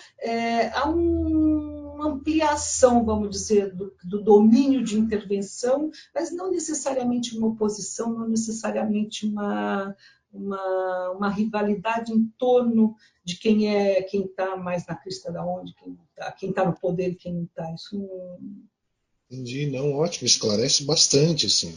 há uma ampliação, vamos dizer, do domínio de intervenção, mas não necessariamente uma oposição, não necessariamente uma rivalidade em torno de quem está mais na crista da onda, quem está no poder e quem não está. Isso não... Entendi, não, ótimo, esclarece bastante, assim.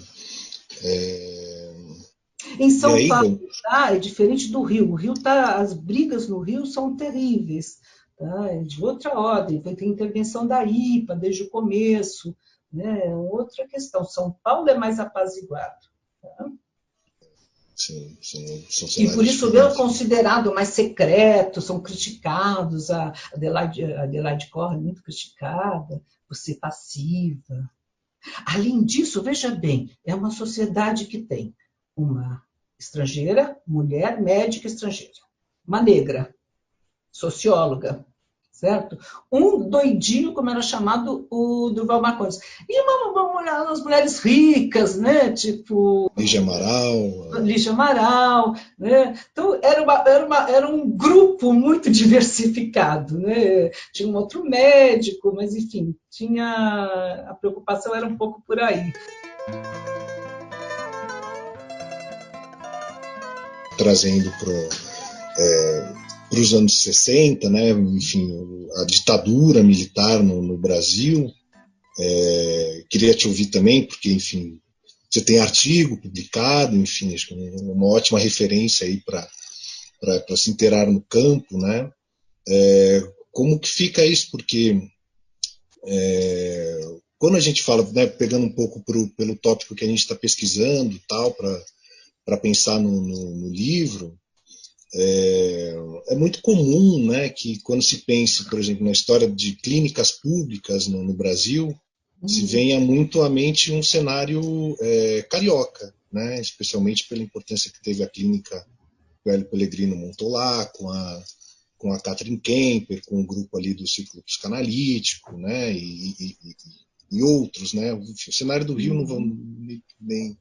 Em São Paulo, é diferente do Rio. O Rio as brigas no Rio são terríveis, tá? É de outra ordem, tem intervenção da IPA desde o começo, né? Outra questão. São Paulo é mais apaziguado. Tá? Sim, e por isso é considerado mais secreto, são criticados, a Adelaide Corr é muito criticada por ser passiva. Além disso, veja bem, é uma sociedade que tem uma estrangeira, mulher, médica estrangeira, uma negra, socióloga, certo? Um doidinho, como era chamado o Durval Marcondes. E umas mulheres ricas, né? Tipo... Lígia Amaral. Né? Então, era um grupo muito diversificado. Né? Tinha um outro médico, mas, enfim, a preocupação era um pouco por aí. Trazendo para os anos 60, né? Enfim, a ditadura militar no Brasil. Queria te ouvir também, porque, enfim, você tem artigo publicado, enfim, acho que uma ótima referência aí para se inteirar no campo, né? Como que fica isso? Porque quando a gente fala, né, pegando um pouco pelo tópico que a gente está pesquisando, tal, para pensar no livro, é muito comum, né, que quando se pense, por exemplo, na história de clínicas públicas no Brasil, se venha muito à mente um cenário carioca, né, especialmente pela importância que teve a clínica que o Hélio Pellegrino montou lá, com a Catherine Kemper, com o grupo ali do Círculo Psicanalítico, né, e outros, né. O cenário do Rio não vão nem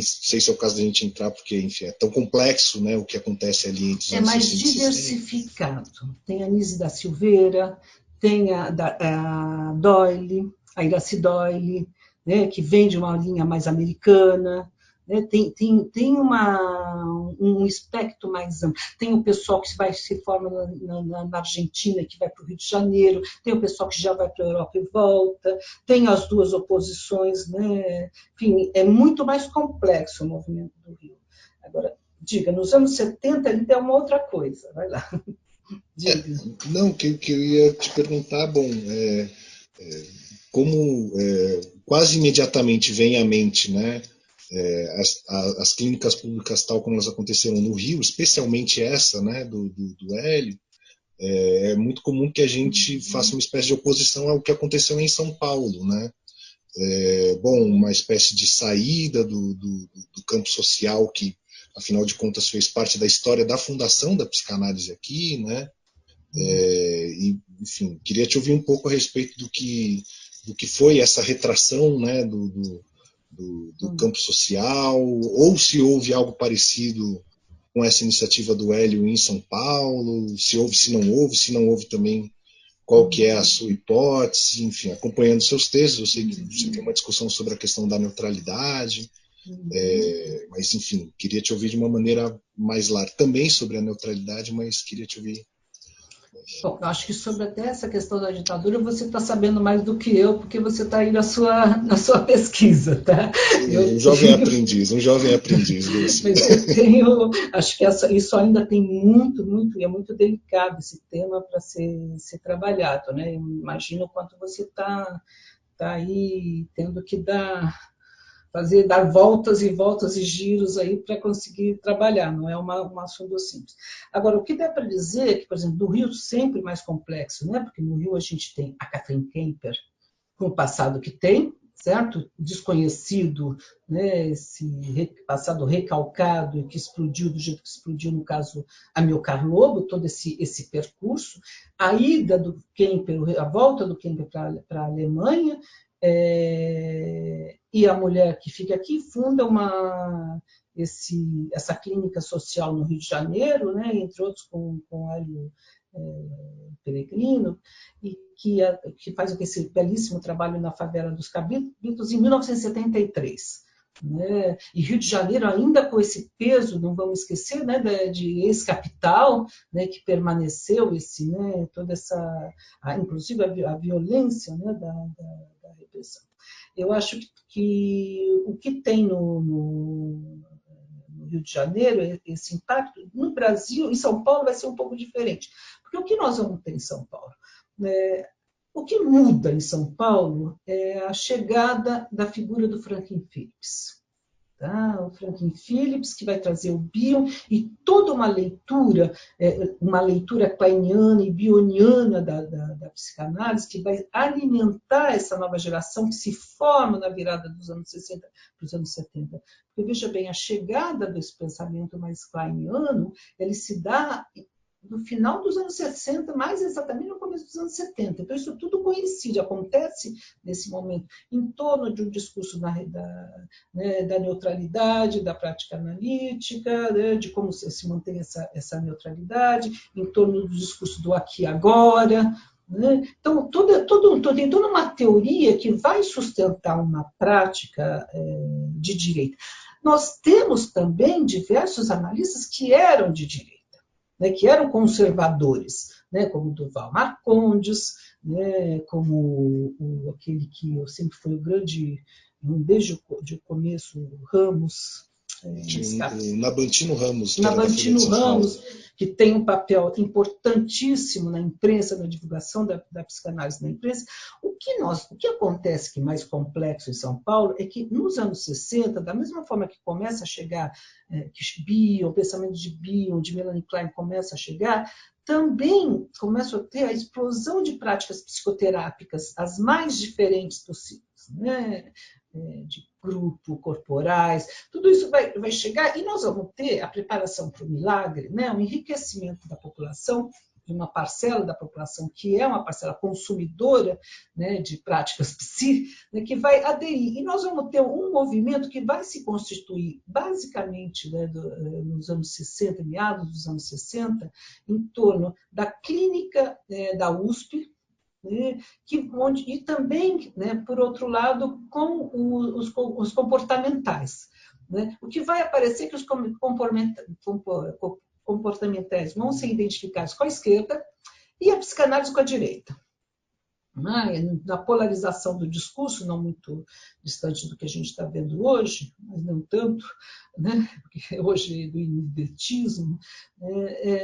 sei se é o caso da gente entrar, porque, enfim, é tão complexo, né, o que acontece ali entre os anos 60 e 60. É mais diversificado. Tem a Nise da Silveira, tem a Doyle, a Iracy Doyle, né, que vem de uma linha mais americana. Né, tem um espectro mais amplo. Tem o pessoal que se forma na Argentina, que vai para o Rio de Janeiro, tem o pessoal que já vai para a Europa e volta, tem as duas oposições, né? Enfim, é muito mais complexo o movimento do Rio. Agora, diga, nos anos 70 ele é uma outra coisa, vai lá. Não, que eu ia te perguntar, bom, como quase imediatamente vem à mente, né, as clínicas públicas tal como elas aconteceram no Rio, especialmente essa, né, do Hélio, é muito comum que a gente faça uma espécie de oposição ao que aconteceu em São Paulo, né? Bom, uma espécie de saída do campo social que, afinal de contas, fez parte da história da fundação da psicanálise aqui, né? E, enfim, queria te ouvir um pouco a respeito do que foi essa retração, né, do campo social, ou se houve algo parecido com essa iniciativa do Hélio em São Paulo, se houve, se não houve também, qual que é a sua hipótese, enfim, acompanhando seus textos, eu sei que você tem uma discussão sobre a questão da neutralidade, mas, enfim, queria te ouvir de uma maneira mais larga, também sobre a neutralidade, mas queria te ouvir. Bom, eu acho que sobre até essa questão da ditadura você está sabendo mais do que eu, porque você está aí na sua pesquisa, tá? Um jovem aprendiz, Dulce. Mas eu tenho, acho que isso ainda tem muito, e é muito delicado esse tema para ser trabalhado, né? Eu imagino o quanto você está aí tendo que dar voltas e voltas e giros aí para conseguir trabalhar, não é um assunto simples. Agora, o que dá para dizer é que, por exemplo, do Rio sempre mais complexo, né? Porque no Rio a gente tem a Kathleen Kemper, com o passado que tem, certo? Desconhecido, né? Esse passado recalcado e que explodiu do jeito que explodiu, no caso, Amilcar Lobo, todo esse percurso, a ida do Kemper, a volta do Kemper para a Alemanha, e a mulher que fica aqui funda essa clínica social no Rio de Janeiro, né, entre outros com Hélio Peregrino, e que faz esse belíssimo trabalho na favela dos Cabritos em 1973. Né? E Rio de Janeiro ainda com esse peso, não vamos esquecer, né, de ex-capital, né, que permaneceu né, toda essa, inclusive a violência, né, da repressão. Eu acho que o que tem no Rio de Janeiro, esse impacto, no Brasil, em São Paulo vai ser um pouco diferente, porque o que nós vamos ter em São Paulo? O que muda em São Paulo é a chegada da figura do Franklin Phillips. Tá? O Franklin Phillips, que vai trazer o Bion e toda uma leitura kleiniana e bioniana da psicanálise, que vai alimentar essa nova geração que se forma na virada dos anos 60 para os anos 70. Porque, veja bem, a chegada desse pensamento mais kleiniano, ele se dá no final dos anos 60, mais exatamente no começo dos anos 70. Então, isso tudo coincide, acontece nesse momento, em torno de um discurso da neutralidade, da prática analítica, né, de como se mantém essa neutralidade, em torno do discurso do aqui e agora. Né? Então, tem toda uma teoria que vai sustentar uma prática de direita. Nós temos também diversos analistas que eram de direita, né, que eram conservadores, né, como Duval Marcondes, né, como aquele que eu sempre fui o grande, desde o começo, Ramos. Nabantino Ramos. Nabantino Ramos, que tem um papel importantíssimo na imprensa, na divulgação da psicanálise na imprensa. O que acontece que é mais complexo em São Paulo é que nos anos 60, da mesma forma que começa a chegar, que o pensamento de Bion, de Melanie Klein começa a chegar, também começa a ter a explosão de práticas psicoterápicas, as mais diferentes possíveis, né? De grupo, corporais, tudo isso vai chegar e nós vamos ter a preparação para o milagre, né? Um enriquecimento da população, de uma parcela da população que é uma parcela consumidora, né, de práticas psi, né, que vai aderir. E nós vamos ter um movimento que vai se constituir basicamente, né, nos anos 60, meados dos anos 60, em torno da clínica da USP, e também, né, por outro lado, com os comportamentais. Né? O que vai aparecer é que os comportamentais vão ser identificados com a esquerda e a psicanálise com a direita. na polarização do discurso, não muito distante do que a gente está vendo hoje, mas não tanto, né? Porque hoje do imediatismo,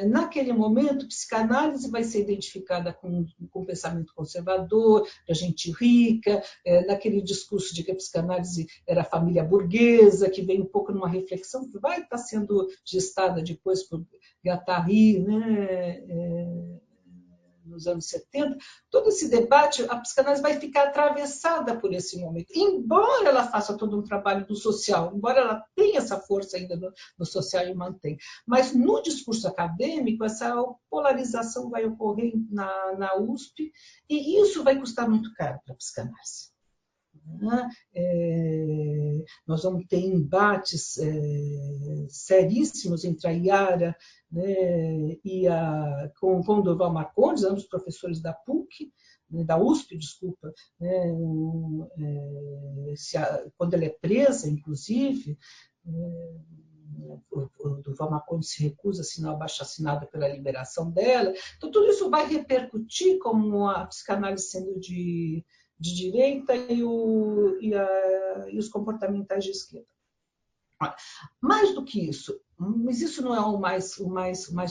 naquele momento, a psicanálise vai ser identificada com o pensamento conservador, da gente rica, naquele discurso de que a psicanálise era a família burguesa, que vem um pouco numa reflexão que vai estar sendo gestada depois por Guattari, né? Nos anos 70, todo esse debate, a psicanálise vai ficar atravessada por esse momento. Embora ela faça todo um trabalho do social, embora ela tenha essa força ainda no social e mantém, mas no discurso acadêmico, essa polarização vai ocorrer na USP e isso vai custar muito caro para a psicanálise. Nós vamos ter embates seríssimos entre a Iara, né, com o Durval Marcondes, ambos professores da PUC, da USP, desculpa, né, quando ela é presa, inclusive, o Durval Marcondes se recusa a assinar o abaixo-assinado pela liberação dela. Então, tudo isso vai repercutir como a psicanálise sendo de direita e os comportamentais de esquerda. Mais do que isso, mas isso não é o mais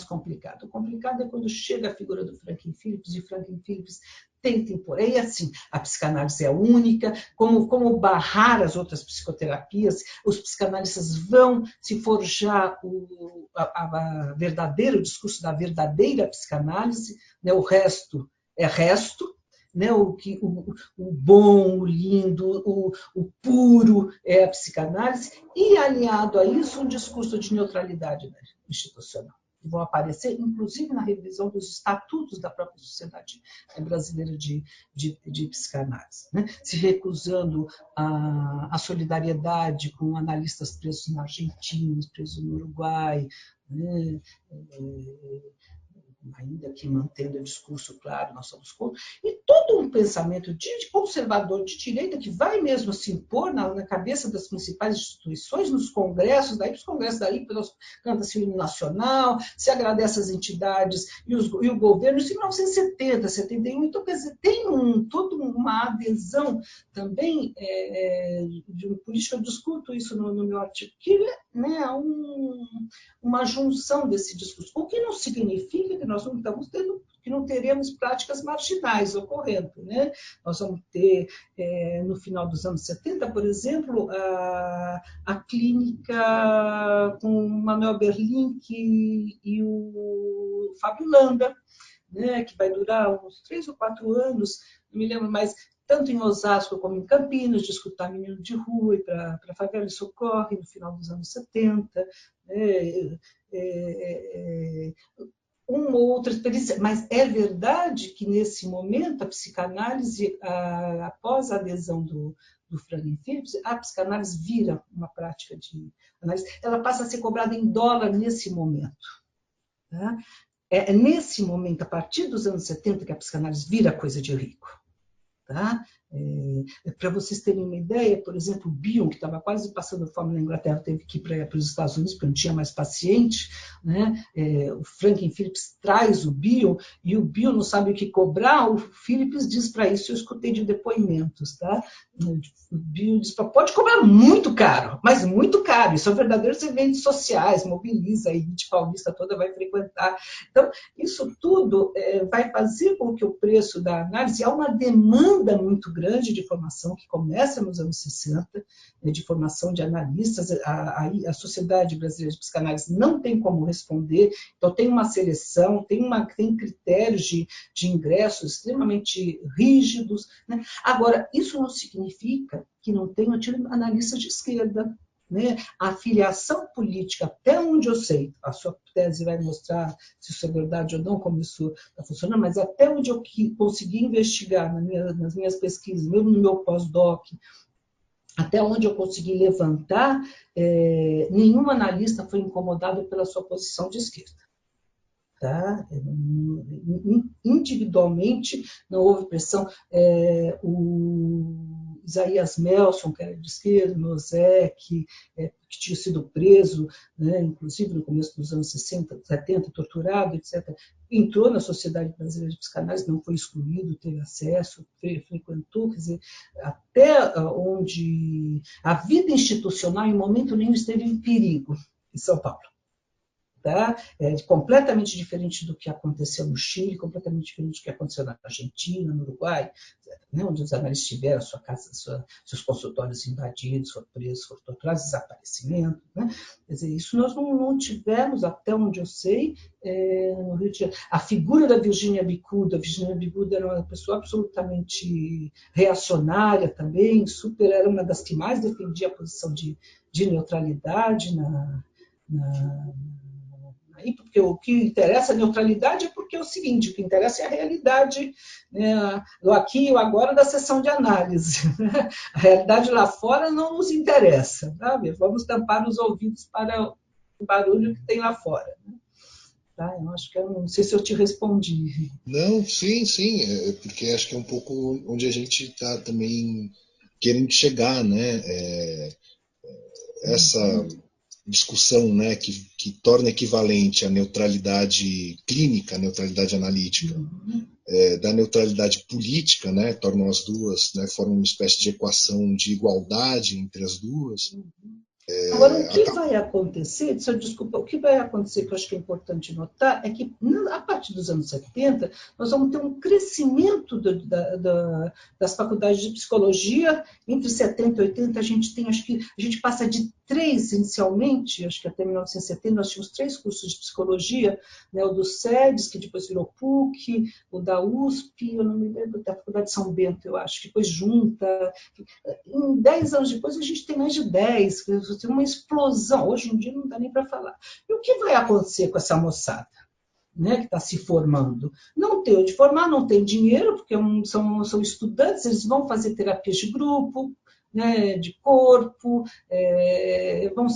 complicado. O complicado é quando chega a figura do Franklin Phillips, e Franklin Phillips tenta impor. E assim, a psicanálise é única, como barrar as outras psicoterapias, os psicanalistas vão se forjar o discurso da verdadeira psicanálise, né? O resto é resto, né? O bom, o lindo, o puro é a psicanálise, e alinhado a isso um discurso de neutralidade institucional, que vão aparecer, inclusive, na revisão dos estatutos da própria Sociedade Brasileira de Psicanálise, né? Se recusando a solidariedade com analistas presos na Argentina, presos no Uruguai, né? Ainda que mantendo o discurso claro, nós somos contra, e todo um pensamento de conservador de direita que vai mesmo se impor na cabeça das principais instituições, nos congressos, daí para os congressos, daí canta-se o hino nacional, se agradece às entidades e o governo, isso em 1970, 71, então, quer dizer, tem toda uma adesão também, por isso eu discuto isso no meu artigo, que né, uma junção desse discurso, o que não significa que nós não estamos tendo, que não teremos práticas marginais ocorrendo, né? Nós vamos ter, no final dos anos 70, por exemplo, a clínica com o Manuel Berlink e o Fábio Landa, né, que vai durar uns 3 ou 4 anos, não me lembro mais, tanto em Osasco como em Campinas, de escutar menino de rua e para a favela de Socorre, no final dos anos 70. Uma ou outra experiência, mas é verdade que, nesse momento, a psicanálise, após a adesão do Franklin Phillips, a psicanálise vira uma prática de análise, ela passa a ser cobrada em dólar nesse momento. Tá? É nesse momento, a partir dos anos 70, que a psicanálise vira coisa de rico. Tá? Para vocês terem uma ideia, por exemplo, o Bion, que estava quase passando fome na Inglaterra, teve que ir para os Estados Unidos, porque não tinha mais paciente, né? O Franklin Phillips traz o Bion, e o Bion não sabe o que cobrar, o Phillips diz para isso, eu escutei de depoimentos, tá? O Bion diz, pode cobrar muito caro, mas muito caro, isso são verdadeiros eventos sociais, mobiliza, a elite paulista toda vai frequentar. Então, isso tudo vai fazer com que o preço da análise, há uma demanda muito grande de formação que começa nos anos 60, de formação de analistas, a Sociedade Brasileira de Psicanálise não tem como responder, então tem uma seleção, tem critérios de ingressos extremamente rígidos, né? Agora, isso não significa que não tenha analistas de esquerda, né? A filiação política, até onde eu sei, a sua tese vai mostrar se isso é verdade ou não, como isso está funcionando, mas até onde eu consegui investigar nas minhas pesquisas, mesmo no meu pós-doc, até onde eu consegui levantar, nenhum analista foi incomodado pela sua posição de esquerda. Tá? Individualmente não houve pressão. Isaías Melson, que era de esquerda, Nozek, que tinha sido preso, né, inclusive no começo dos anos 60, 70, torturado, etc., entrou na Sociedade Brasileira de Psicanálise, não foi excluído, teve acesso, frequentou, quer dizer, até onde a vida institucional, em momento nenhum, esteve em perigo em São Paulo. Tá? Completamente diferente do que aconteceu no Chile, completamente diferente do que aconteceu na Argentina, no Uruguai, né? Onde os analistas tiveram sua casa, seus consultórios invadidos, foram presos, foram torturados, desaparecimento. Né? Quer dizer, isso nós não tivemos, até onde eu sei, no Rio de Janeiro. A figura da Virginia Bicuda era uma pessoa absolutamente reacionária também, era uma das que mais defendia a posição de neutralidade porque o que interessa a neutralidade é porque é o seguinte, o que interessa é a realidade, né, do aqui e o agora da sessão de análise. A realidade lá fora não nos interessa, sabe? Vamos tampar os ouvidos para o barulho que tem lá fora. Né? Tá? Eu acho que eu não sei se eu te respondi. Não, sim, porque acho que é um pouco onde a gente está também querendo chegar, né? Essa discussão, né, que torna equivalente a neutralidade clínica, a neutralidade analítica, da neutralidade política, né, tornam as duas, né, formam uma espécie de equação de igualdade entre as duas. Agora, o que vai acontecer, desculpa, o que vai acontecer, que eu acho que é importante notar, é que a partir dos anos 70, nós vamos ter um crescimento das faculdades de psicologia. Entre 70 e 80, a gente passa de 3, inicialmente, acho que até 1970, nós tínhamos 3 cursos de psicologia, né, o do SEDES, que depois virou PUC, o da USP, eu não me lembro, da Faculdade de São Bento, eu acho, que depois junta. Em 10 anos depois, a gente tem mais de 10, tem uma explosão. Hoje em dia não dá nem para falar. E o que vai acontecer com essa moçada, né, que está se formando? Não tem onde formar, não tem dinheiro, porque são estudantes, eles vão fazer terapias de grupo, né, de corpo, vão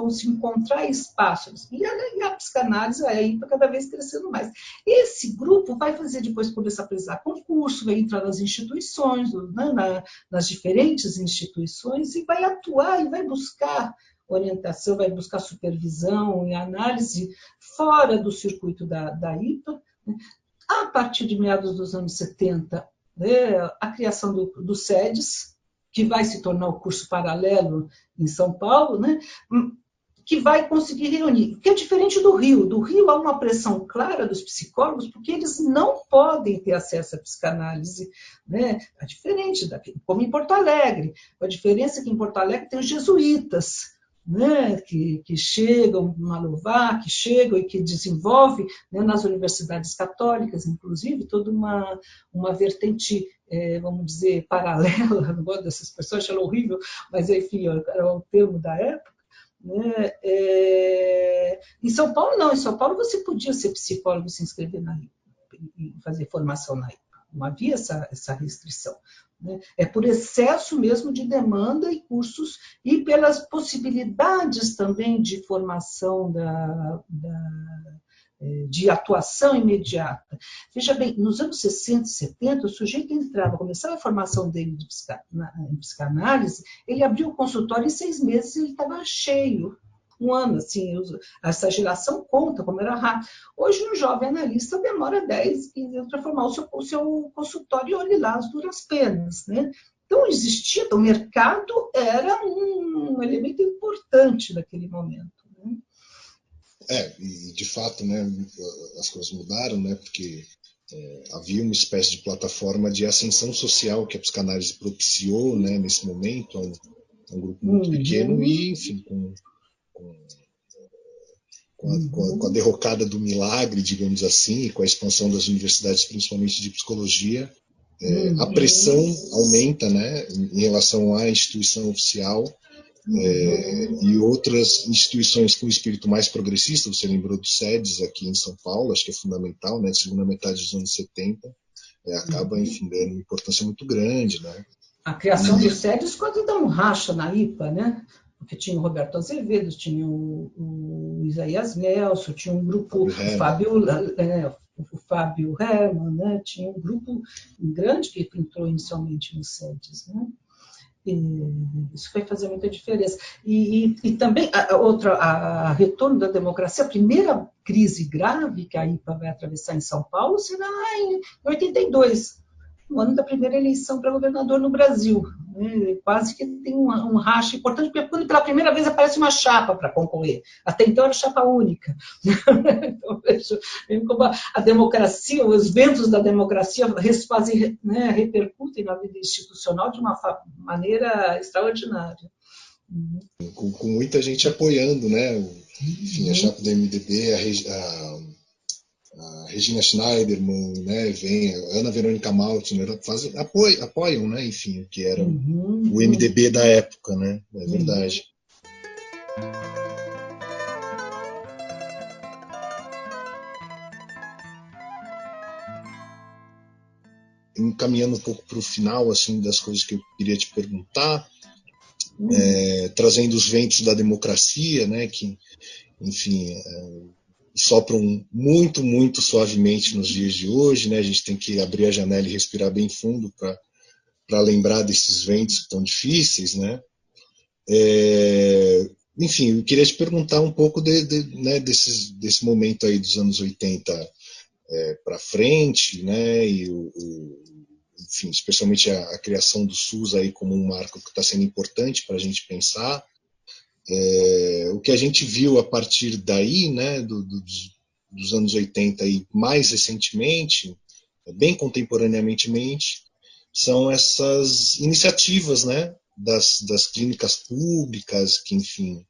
se encontrar espaços. E a psicanálise aí está cada vez crescendo mais. Esse grupo vai fazer depois começar a precisar concurso, vai entrar nas instituições, né, nas diferentes instituições, e vai atuar e vai buscar orientação, vai buscar supervisão e análise fora do circuito da IPA. Né? A partir de meados dos anos 70, né, a criação do SEDES, que vai se tornar o curso paralelo em São Paulo, né, que vai conseguir reunir, que é diferente do Rio. Do Rio há uma pressão clara dos psicólogos, porque eles não podem ter acesso à psicanálise. Né? É diferente, como em Porto Alegre. A diferença é que em Porto Alegre tem os jesuítas, né, que chegam, Maluvá, que chegam e que desenvolvem, né, nas universidades católicas, inclusive, toda uma vertente, vamos dizer, paralela. Não gosto dessas pessoas, acham horrível, mas enfim, era o termo da época. Né? Em São Paulo, não. Em São Paulo, você podia ser psicólogo e se inscrever e fazer formação na IPA. Não havia essa restrição. Né? É por excesso mesmo de demanda e cursos e pelas possibilidades também de formação de atuação imediata. Veja bem, nos anos 60 e 70, o sujeito entrava, começava a formação dele em psicanálise, ele abriu o consultório em 6 meses e ele estava cheio. Um ano, assim, essa geração conta como era rápido. Hoje, um jovem analista demora 10, 15 anos para formar o seu consultório e olhe lá as duras penas. Né? Então, existia, o mercado era um elemento importante naquele momento. Né? E de fato, né, as coisas mudaram, né, porque havia uma espécie de plataforma de ascensão social que a psicanálise propiciou, né, nesse momento, a um grupo muito pequeno e, enfim, com a derrocada do milagre, digamos assim, com a expansão das universidades, principalmente de psicologia, a pressão aumenta, né, em relação à instituição oficial, e outras instituições com espírito mais progressista. Você lembrou do SEDES aqui em São Paulo, acho que é fundamental, né, segunda metade dos anos 70, acaba, enfim, dando uma importância muito grande. Né? A criação do SEDES quando dá um racha na IPA, né? Porque tinha o Roberto Azevedo, tinha o Isaías Melson, tinha um grupo, o Fábio Herman, né? Tinha um grupo grande que entrou inicialmente no SEDES. Né? Isso vai fazer muita diferença. E também, a retorno da democracia, a primeira crise grave que a IPA vai atravessar em São Paulo será em 82, no ano da primeira eleição para governador no Brasil. Quase que tem um racha importante, porque quando pela primeira vez aparece uma chapa para concorrer. Até então era chapa única. Então, veja como a democracia, os ventos da democracia fazem, repercutem na vida institucional de uma maneira extraordinária. Com muita gente apoiando, né? Enfim, a chapa do MDB, a Regina Schneiderman, né, vem, a Ana Verônica Maltner, apoiam, né, enfim, o que era o MDB da época, né, é verdade. Encaminhando um pouco para o final, assim, das coisas que eu queria te perguntar, trazendo os ventos da democracia, né, que, enfim, sopram muito, muito suavemente nos dias de hoje, né? A gente tem que abrir a janela e respirar bem fundo para lembrar desses ventos que estão difíceis, né? Enfim, eu queria te perguntar um pouco né, desse momento aí dos anos 80 para frente, né? E enfim, especialmente a criação do SUS aí como um marco que está sendo importante para a gente pensar. O que a gente viu a partir daí, né, dos anos 80 e mais recentemente, bem contemporaneamente, são essas iniciativas, né, das clínicas públicas, que, enfim,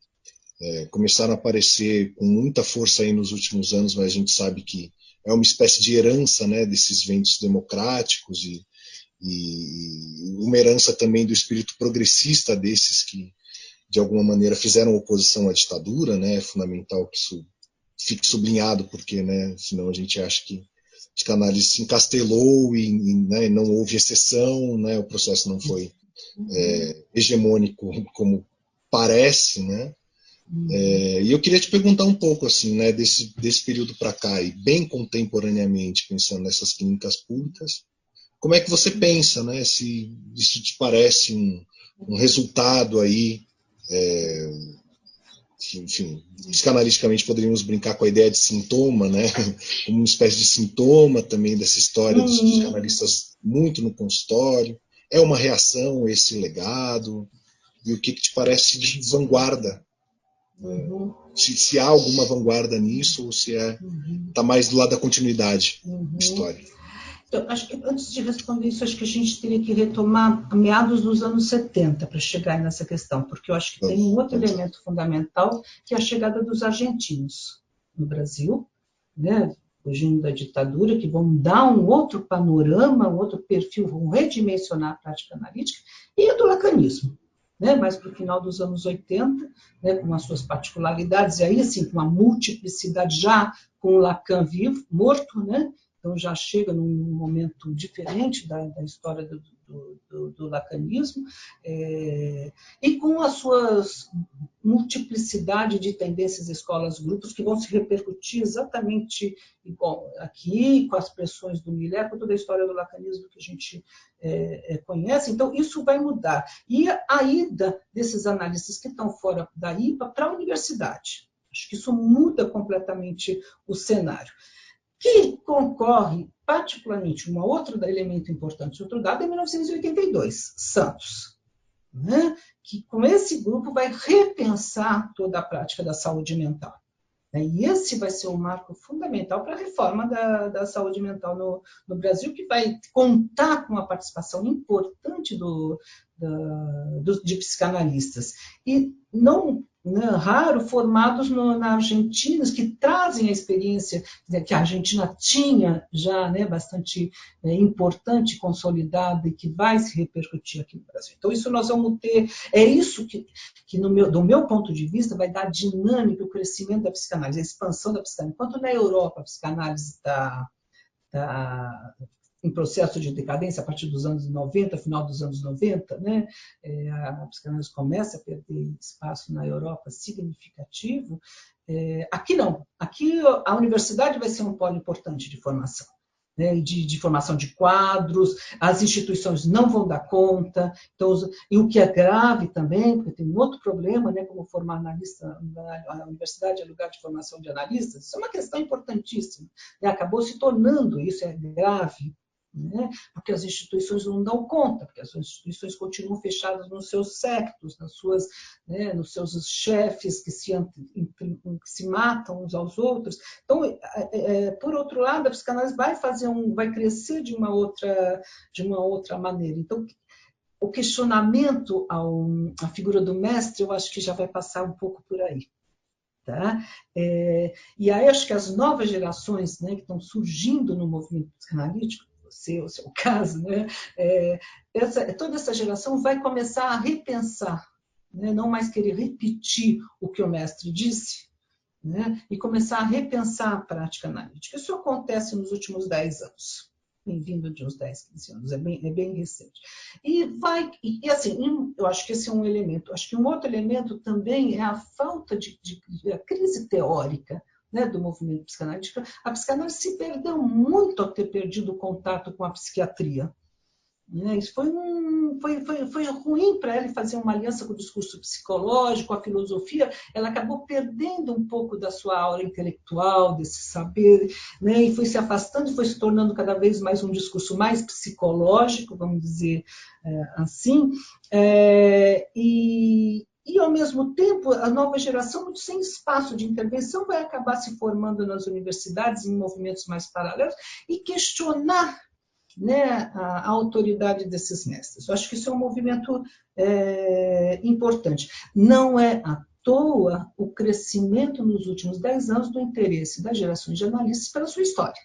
começaram a aparecer com muita força aí nos últimos anos, mas a gente sabe que é uma espécie de herança, né, desses ventos democráticos e uma herança também do espírito progressista desses que de alguma maneira fizeram oposição à ditadura, né? É fundamental que isso fique sublinhado, porque, né, senão a gente acha que a psicanálise se encastelou né, não houve exceção, né, o processo não foi hegemônico como parece, né? E eu queria te perguntar um pouco assim, né, desse período para cá, e bem contemporaneamente, pensando nessas clínicas públicas, como é que você pensa, né, se isso te parece um resultado aí, enfim, psicanaliticamente poderíamos brincar com a ideia de sintoma, né? Como uma espécie de sintoma também dessa história dos psicanalistas muito no consultório. É uma reação a esse legado? E o que te parece de vanguarda? Se há alguma vanguarda nisso ou se está mais do lado da continuidade da história? Então, acho que antes de responder isso, acho que a gente teria que retomar a meados dos anos 70 para chegar nessa questão, porque eu acho que tem um outro elemento fundamental, que é a chegada dos argentinos no Brasil, né, fugindo da ditadura, que vão dar um outro panorama, um outro perfil, vão redimensionar a prática analítica, e a do lacanismo, né, mais para o final dos anos 80, né, com as suas particularidades, e aí assim, com uma multiplicidade já com o Lacan vivo, morto, né? Então já chega num momento diferente da história do lacanismo, e com as suas multiplicidade de tendências, escolas, grupos, que vão se repercutir exatamente igual aqui, com as pressões do Miller, com toda a história do lacanismo que a gente conhece. Então, isso vai mudar. E a ida desses analistas que estão fora da IPA para a universidade. Acho que isso muda completamente o cenário. Que concorre particularmente, um outro elemento importante, outro dado é 1982, Santos, né? Que com esse grupo vai repensar toda a prática da saúde mental. E esse vai ser um marco fundamental para a reforma da saúde mental no Brasil, que vai contar com a participação importante de psicanalistas. E não raro, formados na Argentina, que trazem a experiência que a Argentina tinha já, né, bastante importante, consolidada, e que vai se repercutir aqui no Brasil. Então, isso nós vamos ter, é isso que do meu ponto de vista, vai dar dinâmica, o crescimento da psicanálise, a expansão da psicanálise. Enquanto na Europa a psicanálise está em processo de decadência a partir dos anos 90, final dos anos 90, né? A psicanálise começa a perder espaço na Europa significativo. Aqui não. Aqui a universidade vai ser um polo importante de formação. né, de formação de quadros, as instituições não vão dar conta, então, e o que é grave também, porque tem um outro problema, né, como formar analista, a universidade é lugar de formação de analistas, isso é uma questão importantíssima, né, acabou se tornando, isso é grave, né, porque as instituições não dão conta, porque as instituições continuam fechadas nos seus sectos, nas suas, né, nos seus chefes que se matam uns aos outros. Então, por outro lado, a psicanálise vai crescer de uma outra maneira. Então, o questionamento à figura do mestre, eu acho que já vai passar um pouco por aí. Tá? E aí acho que as novas gerações, né, que estão surgindo no movimento psicanalítico, o seu caso, né, toda essa geração vai começar a repensar, né, não mais querer repetir o que o mestre disse, né, e começar a repensar a prática analítica. Isso acontece nos últimos 10 anos. Tem vindo de uns 10, 15 anos, é bem recente. E assim, eu acho que esse é um elemento. Acho que um outro elemento também é a falta a crise teórica, né, do movimento psicanalítico. A psicanálise se perdeu muito ao ter perdido o contato com a psiquiatria. Isso foi ruim para ela fazer uma aliança com o discurso psicológico, com a filosofia. Ela acabou perdendo um pouco da sua aura intelectual, desse saber, né? E foi se afastando e foi se tornando cada vez mais um discurso mais psicológico, vamos dizer assim. E, ao mesmo tempo, a nova geração, muito sem espaço de intervenção, vai acabar se formando nas universidades, em movimentos mais paralelos, e questionar, né, a autoridade desses mestres. Eu acho que isso é um movimento importante. Não é à toa o crescimento nos últimos 10 anos do interesse das gerações de analistas pela sua história.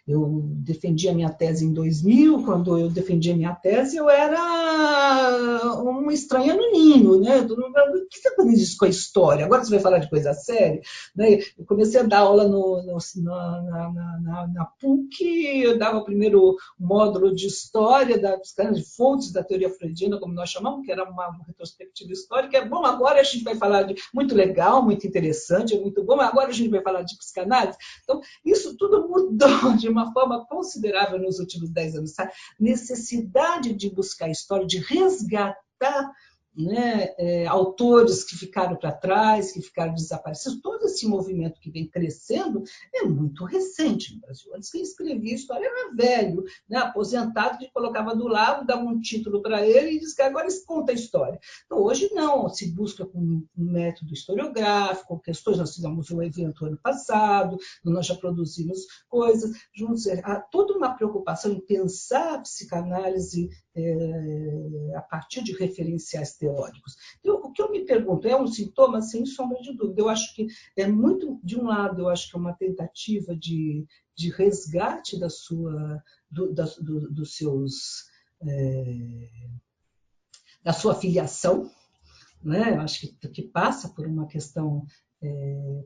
Eu defendi a minha tese em 2000, quando eu defendi a minha tese, eu era uma estranha no ninho, né? O que você está fazendo isso com a história? Agora você vai falar de coisa séria? Eu comecei a dar aula na PUC, eu dava o primeiro módulo de história, de fontes da teoria freudiana, como nós chamamos, que era uma retrospectiva histórica. Bom, agora a gente vai falar de... Muito legal, muito interessante, é muito bom, agora a gente vai falar de psicanálise. Então, isso tudo mudou de uma forma considerável nos últimos 10 anos. A necessidade de buscar história, de resgatar, né, autores que ficaram para trás, que ficaram desaparecidos, todo esse movimento que vem crescendo é muito recente no Brasil. Antes, quem escrevia história era velho, né, aposentado, que colocava do lado, dava um título para ele e dizia que agora conta a história. Então, hoje não, se busca com um método historiográfico, questões, nós fizemos um evento ano passado, nós já produzimos coisas juntos, há toda uma preocupação em pensar a psicanálise a partir de referenciais teóricos. Então, o que eu me pergunto, é um sintoma sem sombra de dúvida. Eu acho que é muito, de um lado, eu acho que é uma tentativa de resgate dos seus, da sua filiação, né? Eu acho que passa por uma questão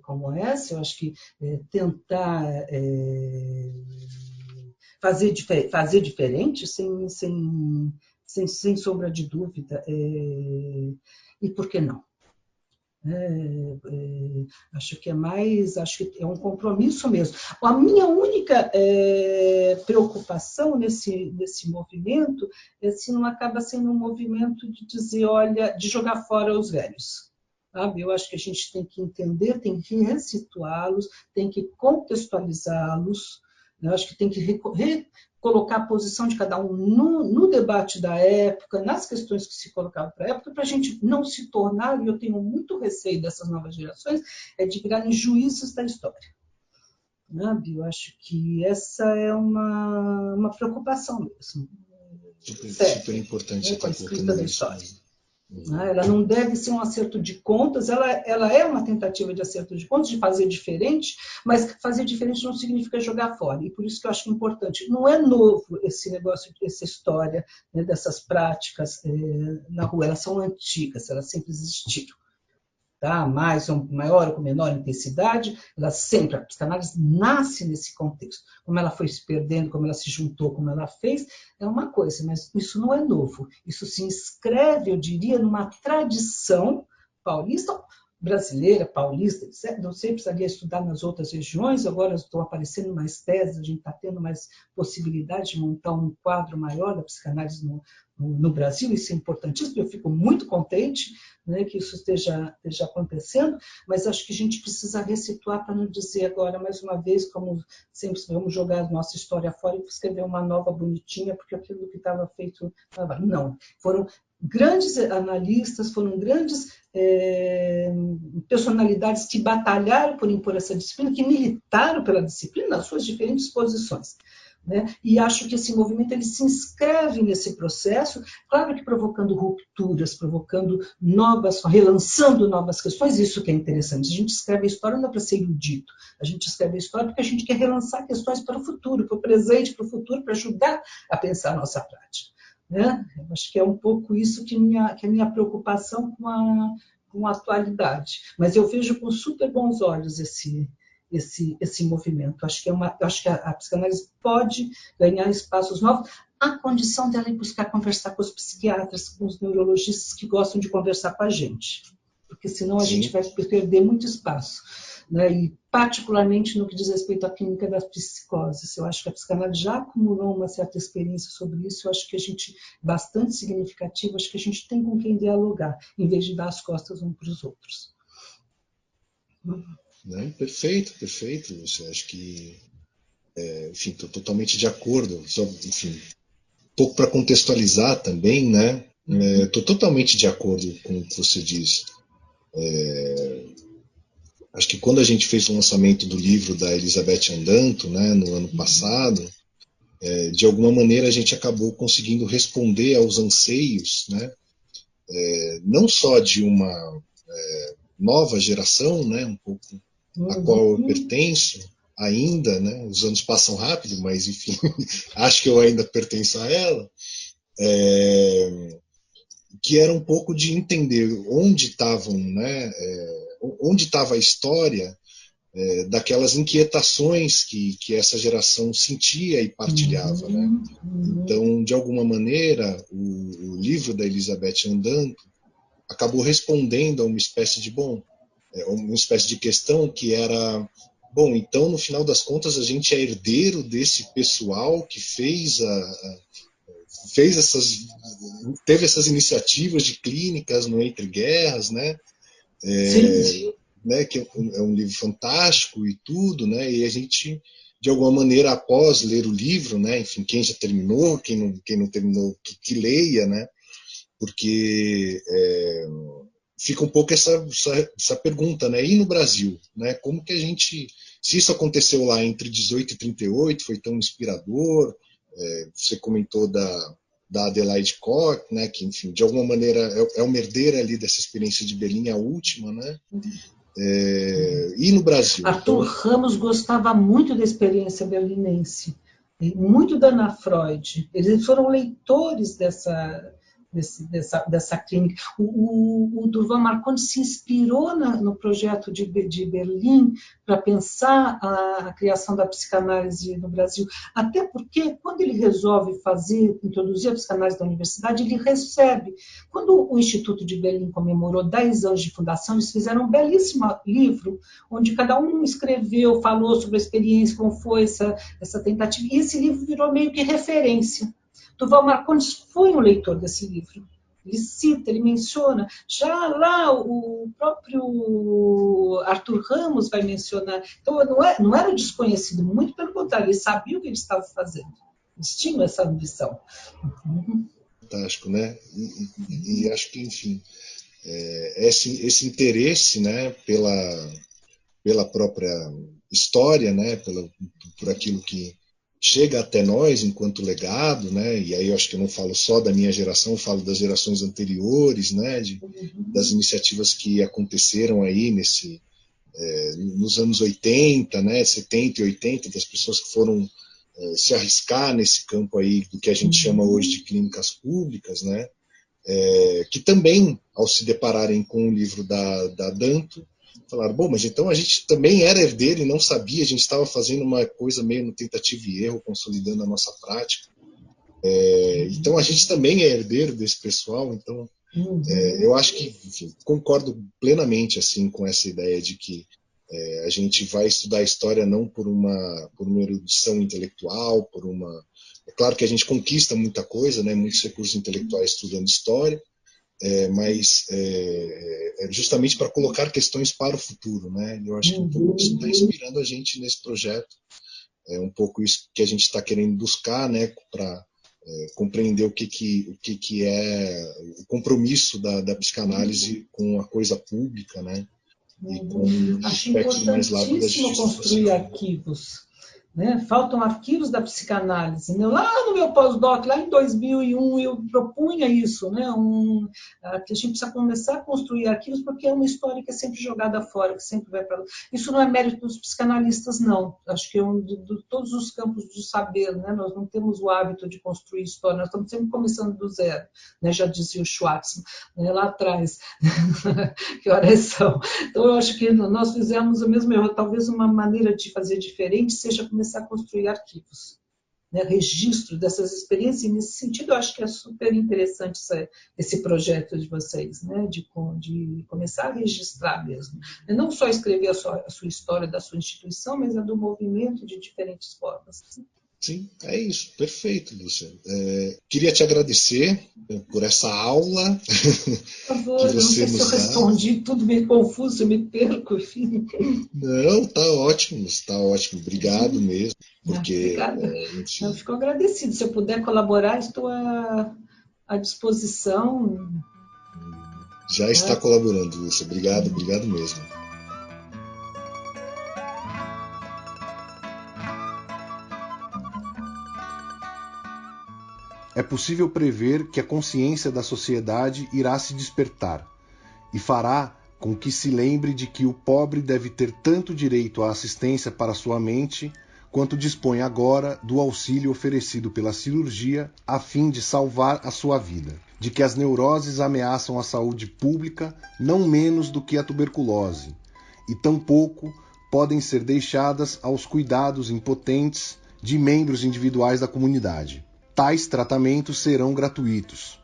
como essa. Eu acho que tentar fazer diferente sem sombra de dúvida. E por que não? Acho que é um compromisso mesmo. A minha única preocupação nesse movimento é se não acaba sendo um movimento de dizer, olha, de jogar fora os velhos. Sabe? Eu acho que a gente tem que entender, tem que ressituá-los, tem que contextualizá-los. Eu acho que tem que recolocar a posição de cada um no debate da época, nas questões que se colocavam para a época, para a gente não se tornar, e eu tenho muito receio dessas novas gerações, de virarem juízes da história. Eu acho que essa é uma preocupação mesmo. Super importante você estar colocando isso. Ela não deve ser um acerto de contas, ela é uma tentativa de acerto de contas, de fazer diferente, mas fazer diferente não significa jogar fora. E por isso que eu acho importante. Não é novo esse negócio, essa história, né, dessas práticas na rua, elas são antigas, elas sempre existiram. Tá? Mais ou maior ou com menor intensidade, a psicanálise nasce nesse contexto. Como ela foi se perdendo, como ela se juntou, como ela fez, é uma coisa, mas isso não é novo. Isso se inscreve, eu diria, numa tradição paulista, brasileira, paulista, etc. Não sei, precisaria estudar nas outras regiões, agora estão aparecendo mais teses, a gente está tendo mais possibilidade de montar um quadro maior da psicanálise no Brasil, isso é importantíssimo, eu fico muito contente, né, que isso esteja acontecendo, mas acho que a gente precisa ressituar para não dizer agora, mais uma vez, como sempre, vamos jogar a nossa história fora e escrever uma nova bonitinha, porque aquilo que estava feito... Não, foram grandes analistas, foram grandes personalidades que batalharam por impor essa disciplina, que militaram pela disciplina nas suas diferentes posições. Né? E acho que esse movimento ele se inscreve nesse processo, claro que provocando rupturas, provocando relançando novas questões, isso que é interessante. A gente escreve a história não é para ser erudito, a gente escreve a história porque a gente quer relançar questões para o futuro, para o presente, para o futuro, para ajudar a pensar a nossa prática. Né? Eu acho que é um pouco isso que é a minha preocupação com a atualidade. Mas eu vejo com super bons olhos esse movimento. Acho que a psicanálise pode ganhar espaços novos, à condição dela ir buscar conversar com os psiquiatras, com os neurologistas que gostam de conversar com a gente. Porque senão a gente vai perder muito espaço. Né? E particularmente no que diz respeito à clínica das psicoses. Eu acho que a psicanálise já acumulou uma certa experiência sobre isso, eu acho que a gente, bastante significativo, acho que a gente tem com quem dialogar, em vez de dar as costas uns para os outros. Né? Perfeito, perfeito, Lúcia. Acho que, enfim, estou totalmente de acordo. Só, enfim, um pouco para contextualizar também, né? Estou totalmente de acordo com o que você diz. Acho que quando a gente fez o lançamento do livro da Elizabeth Andanto, né, no ano passado, de alguma maneira a gente acabou conseguindo responder aos anseios, né, não só de uma nova geração, né, um pouco a qual eu pertenço ainda, né, os anos passam rápido, mas enfim, acho que eu ainda pertenço a ela, que era um pouco de entender onde estavam, né, onde estava a história daquelas inquietações que essa geração sentia e partilhava. Né? Então, de alguma maneira, o livro da Elizabeth Andanto acabou respondendo a uma espécie de questão que era, bom, então, no final das contas, a gente é herdeiro desse pessoal que teve essas iniciativas de clínicas no Entre Guerras, né? Sim. Né, que é um livro fantástico e tudo, né, e a gente, de alguma maneira, após ler o livro, né, enfim, quem já terminou, quem não terminou, que leia, né, porque fica um pouco essa pergunta, né, e no Brasil, né, como que a gente, se isso aconteceu lá entre 18 e 38, foi tão inspirador, você comentou da Adelaide Koch, né, que, enfim, de alguma maneira é uma herdeira ali dessa experiência de Berlim, a última, né, e no Brasil? Arthur Ramos gostava muito da experiência berlinense, muito da Ana Freud. Eles foram leitores dessa clínica. O Durval Marconi se inspirou no projeto de Berlim para pensar a criação da psicanálise no Brasil. Até porque, quando ele resolve introduzir a psicanálise da universidade, ele recebe. Quando o Instituto de Berlim comemorou 10 anos de fundação, eles fizeram um belíssimo livro, onde cada um escreveu, falou sobre a experiência, como foi essa tentativa. E esse livro virou meio que referência. Durval Marcondes foi um leitor desse livro. Ele cita, ele menciona. Já lá o próprio Arthur Ramos vai mencionar. Então não era desconhecido, muito pelo contrário, ele sabia o que ele estava fazendo. Eles tinham essa ambição. Fantástico, né? E acho que, enfim, esse interesse, né, pela própria história, né, por aquilo que chega até nós enquanto legado, né? E aí eu acho que eu não falo só da minha geração, eu falo das gerações anteriores, né? Das iniciativas que aconteceram aí nos anos 80, né? 70 e 80, das pessoas que foram se arriscar nesse campo aí do que a gente chama hoje de clínicas públicas, né? Que também, ao se depararem com o livro da Danto, falaram, bom, mas então a gente também era herdeiro e não sabia, a gente estava fazendo uma coisa meio no tentativa e erro, consolidando a nossa prática. Então a gente também é herdeiro desse pessoal, então Eu acho que, enfim, concordo plenamente assim com essa ideia de que a gente vai estudar a história não por uma erudição intelectual, É claro que a gente conquista muita coisa, né, muitos recursos intelectuais estudando história, mas justamente para colocar questões para o futuro, né? Eu acho que um pouco isso está inspirando a gente nesse projeto, um pouco isso que a gente está querendo buscar, né, para compreender o que é o compromisso da psicanálise com a coisa pública, né? E com o Acho aspecto mais largo da importantíssimo justiça construir social. arquivos. Né? Faltam arquivos da psicanálise. Né? Lá no meu pós-doc, lá em 2001, eu propunha isso, né? Que a gente precisa começar a construir arquivos, porque é uma história que é sempre jogada fora, que sempre vai para lá. Isso não é mérito dos psicanalistas, não. Acho que é de todos os campos do saber. Né? Nós não temos o hábito de construir história, nós estamos sempre começando do zero, né? Já dizia o Schwartzman, né? Lá atrás. Que horas são? Então, eu acho que nós fizemos o mesmo erro. Talvez uma maneira de fazer diferente seja começar a construir arquivos, né? Registro dessas experiências. E, nesse sentido, eu acho que é super interessante esse projeto de vocês, né? De começar a registrar mesmo. Não só escrever a sua história da sua instituição, mas a do movimento de diferentes formas. Sim, é isso. Perfeito, Lúcia. Queria te agradecer por essa aula. Por favor, que eu não você sei se eu nos dá. respondi tudo meio confuso, eu me perco, enfim. Não, tá ótimo, está ótimo. Obrigado mesmo, porque, Obrigada. enfim, Eu fico agradecido. Se eu puder colaborar, estou à disposição. já está colaborando, Lúcia. Obrigado, obrigado mesmo. É possível prever que a consciência da sociedade irá se despertar e fará com que se lembre de que o pobre deve ter tanto direito à assistência para sua mente quanto dispõe agora do auxílio oferecido pela cirurgia a fim de salvar a sua vida, de que as neuroses ameaçam a saúde pública não menos do que a tuberculose, e tampouco podem ser deixadas aos cuidados impotentes de membros individuais da comunidade. Tais tratamentos serão gratuitos.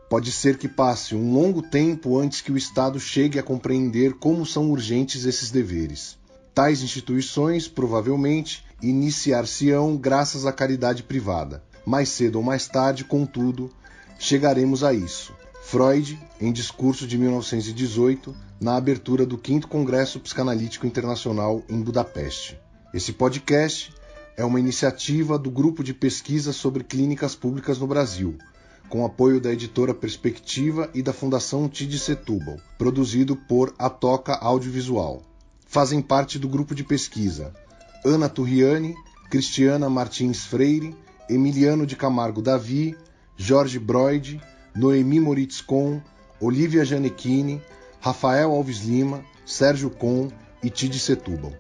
Pode ser que passe um longo tempo antes que o Estado chegue a compreender como são urgentes esses deveres. Tais instituições, provavelmente, iniciar-se-ão graças à caridade privada. Mais cedo ou mais tarde, contudo, chegaremos a isso. Freud, em discurso de 1918, na abertura do 5º Congresso Psicanalítico Internacional em Budapeste. Esse podcast é uma iniciativa do Grupo de Pesquisa sobre Clínicas Públicas no Brasil, com apoio da editora Perspectiva e da Fundação TID Setúbal, produzido por A Toca Audiovisual. Fazem parte do grupo de pesquisa Ana Turriani, Cristiana Martins Freire, Emiliano de Camargo Davi, Jorge Broide, Noemi Moritz Kohn, Olivia Gianecchini, Rafael Alves Lima, Sérgio Kohn e TID Setúbal.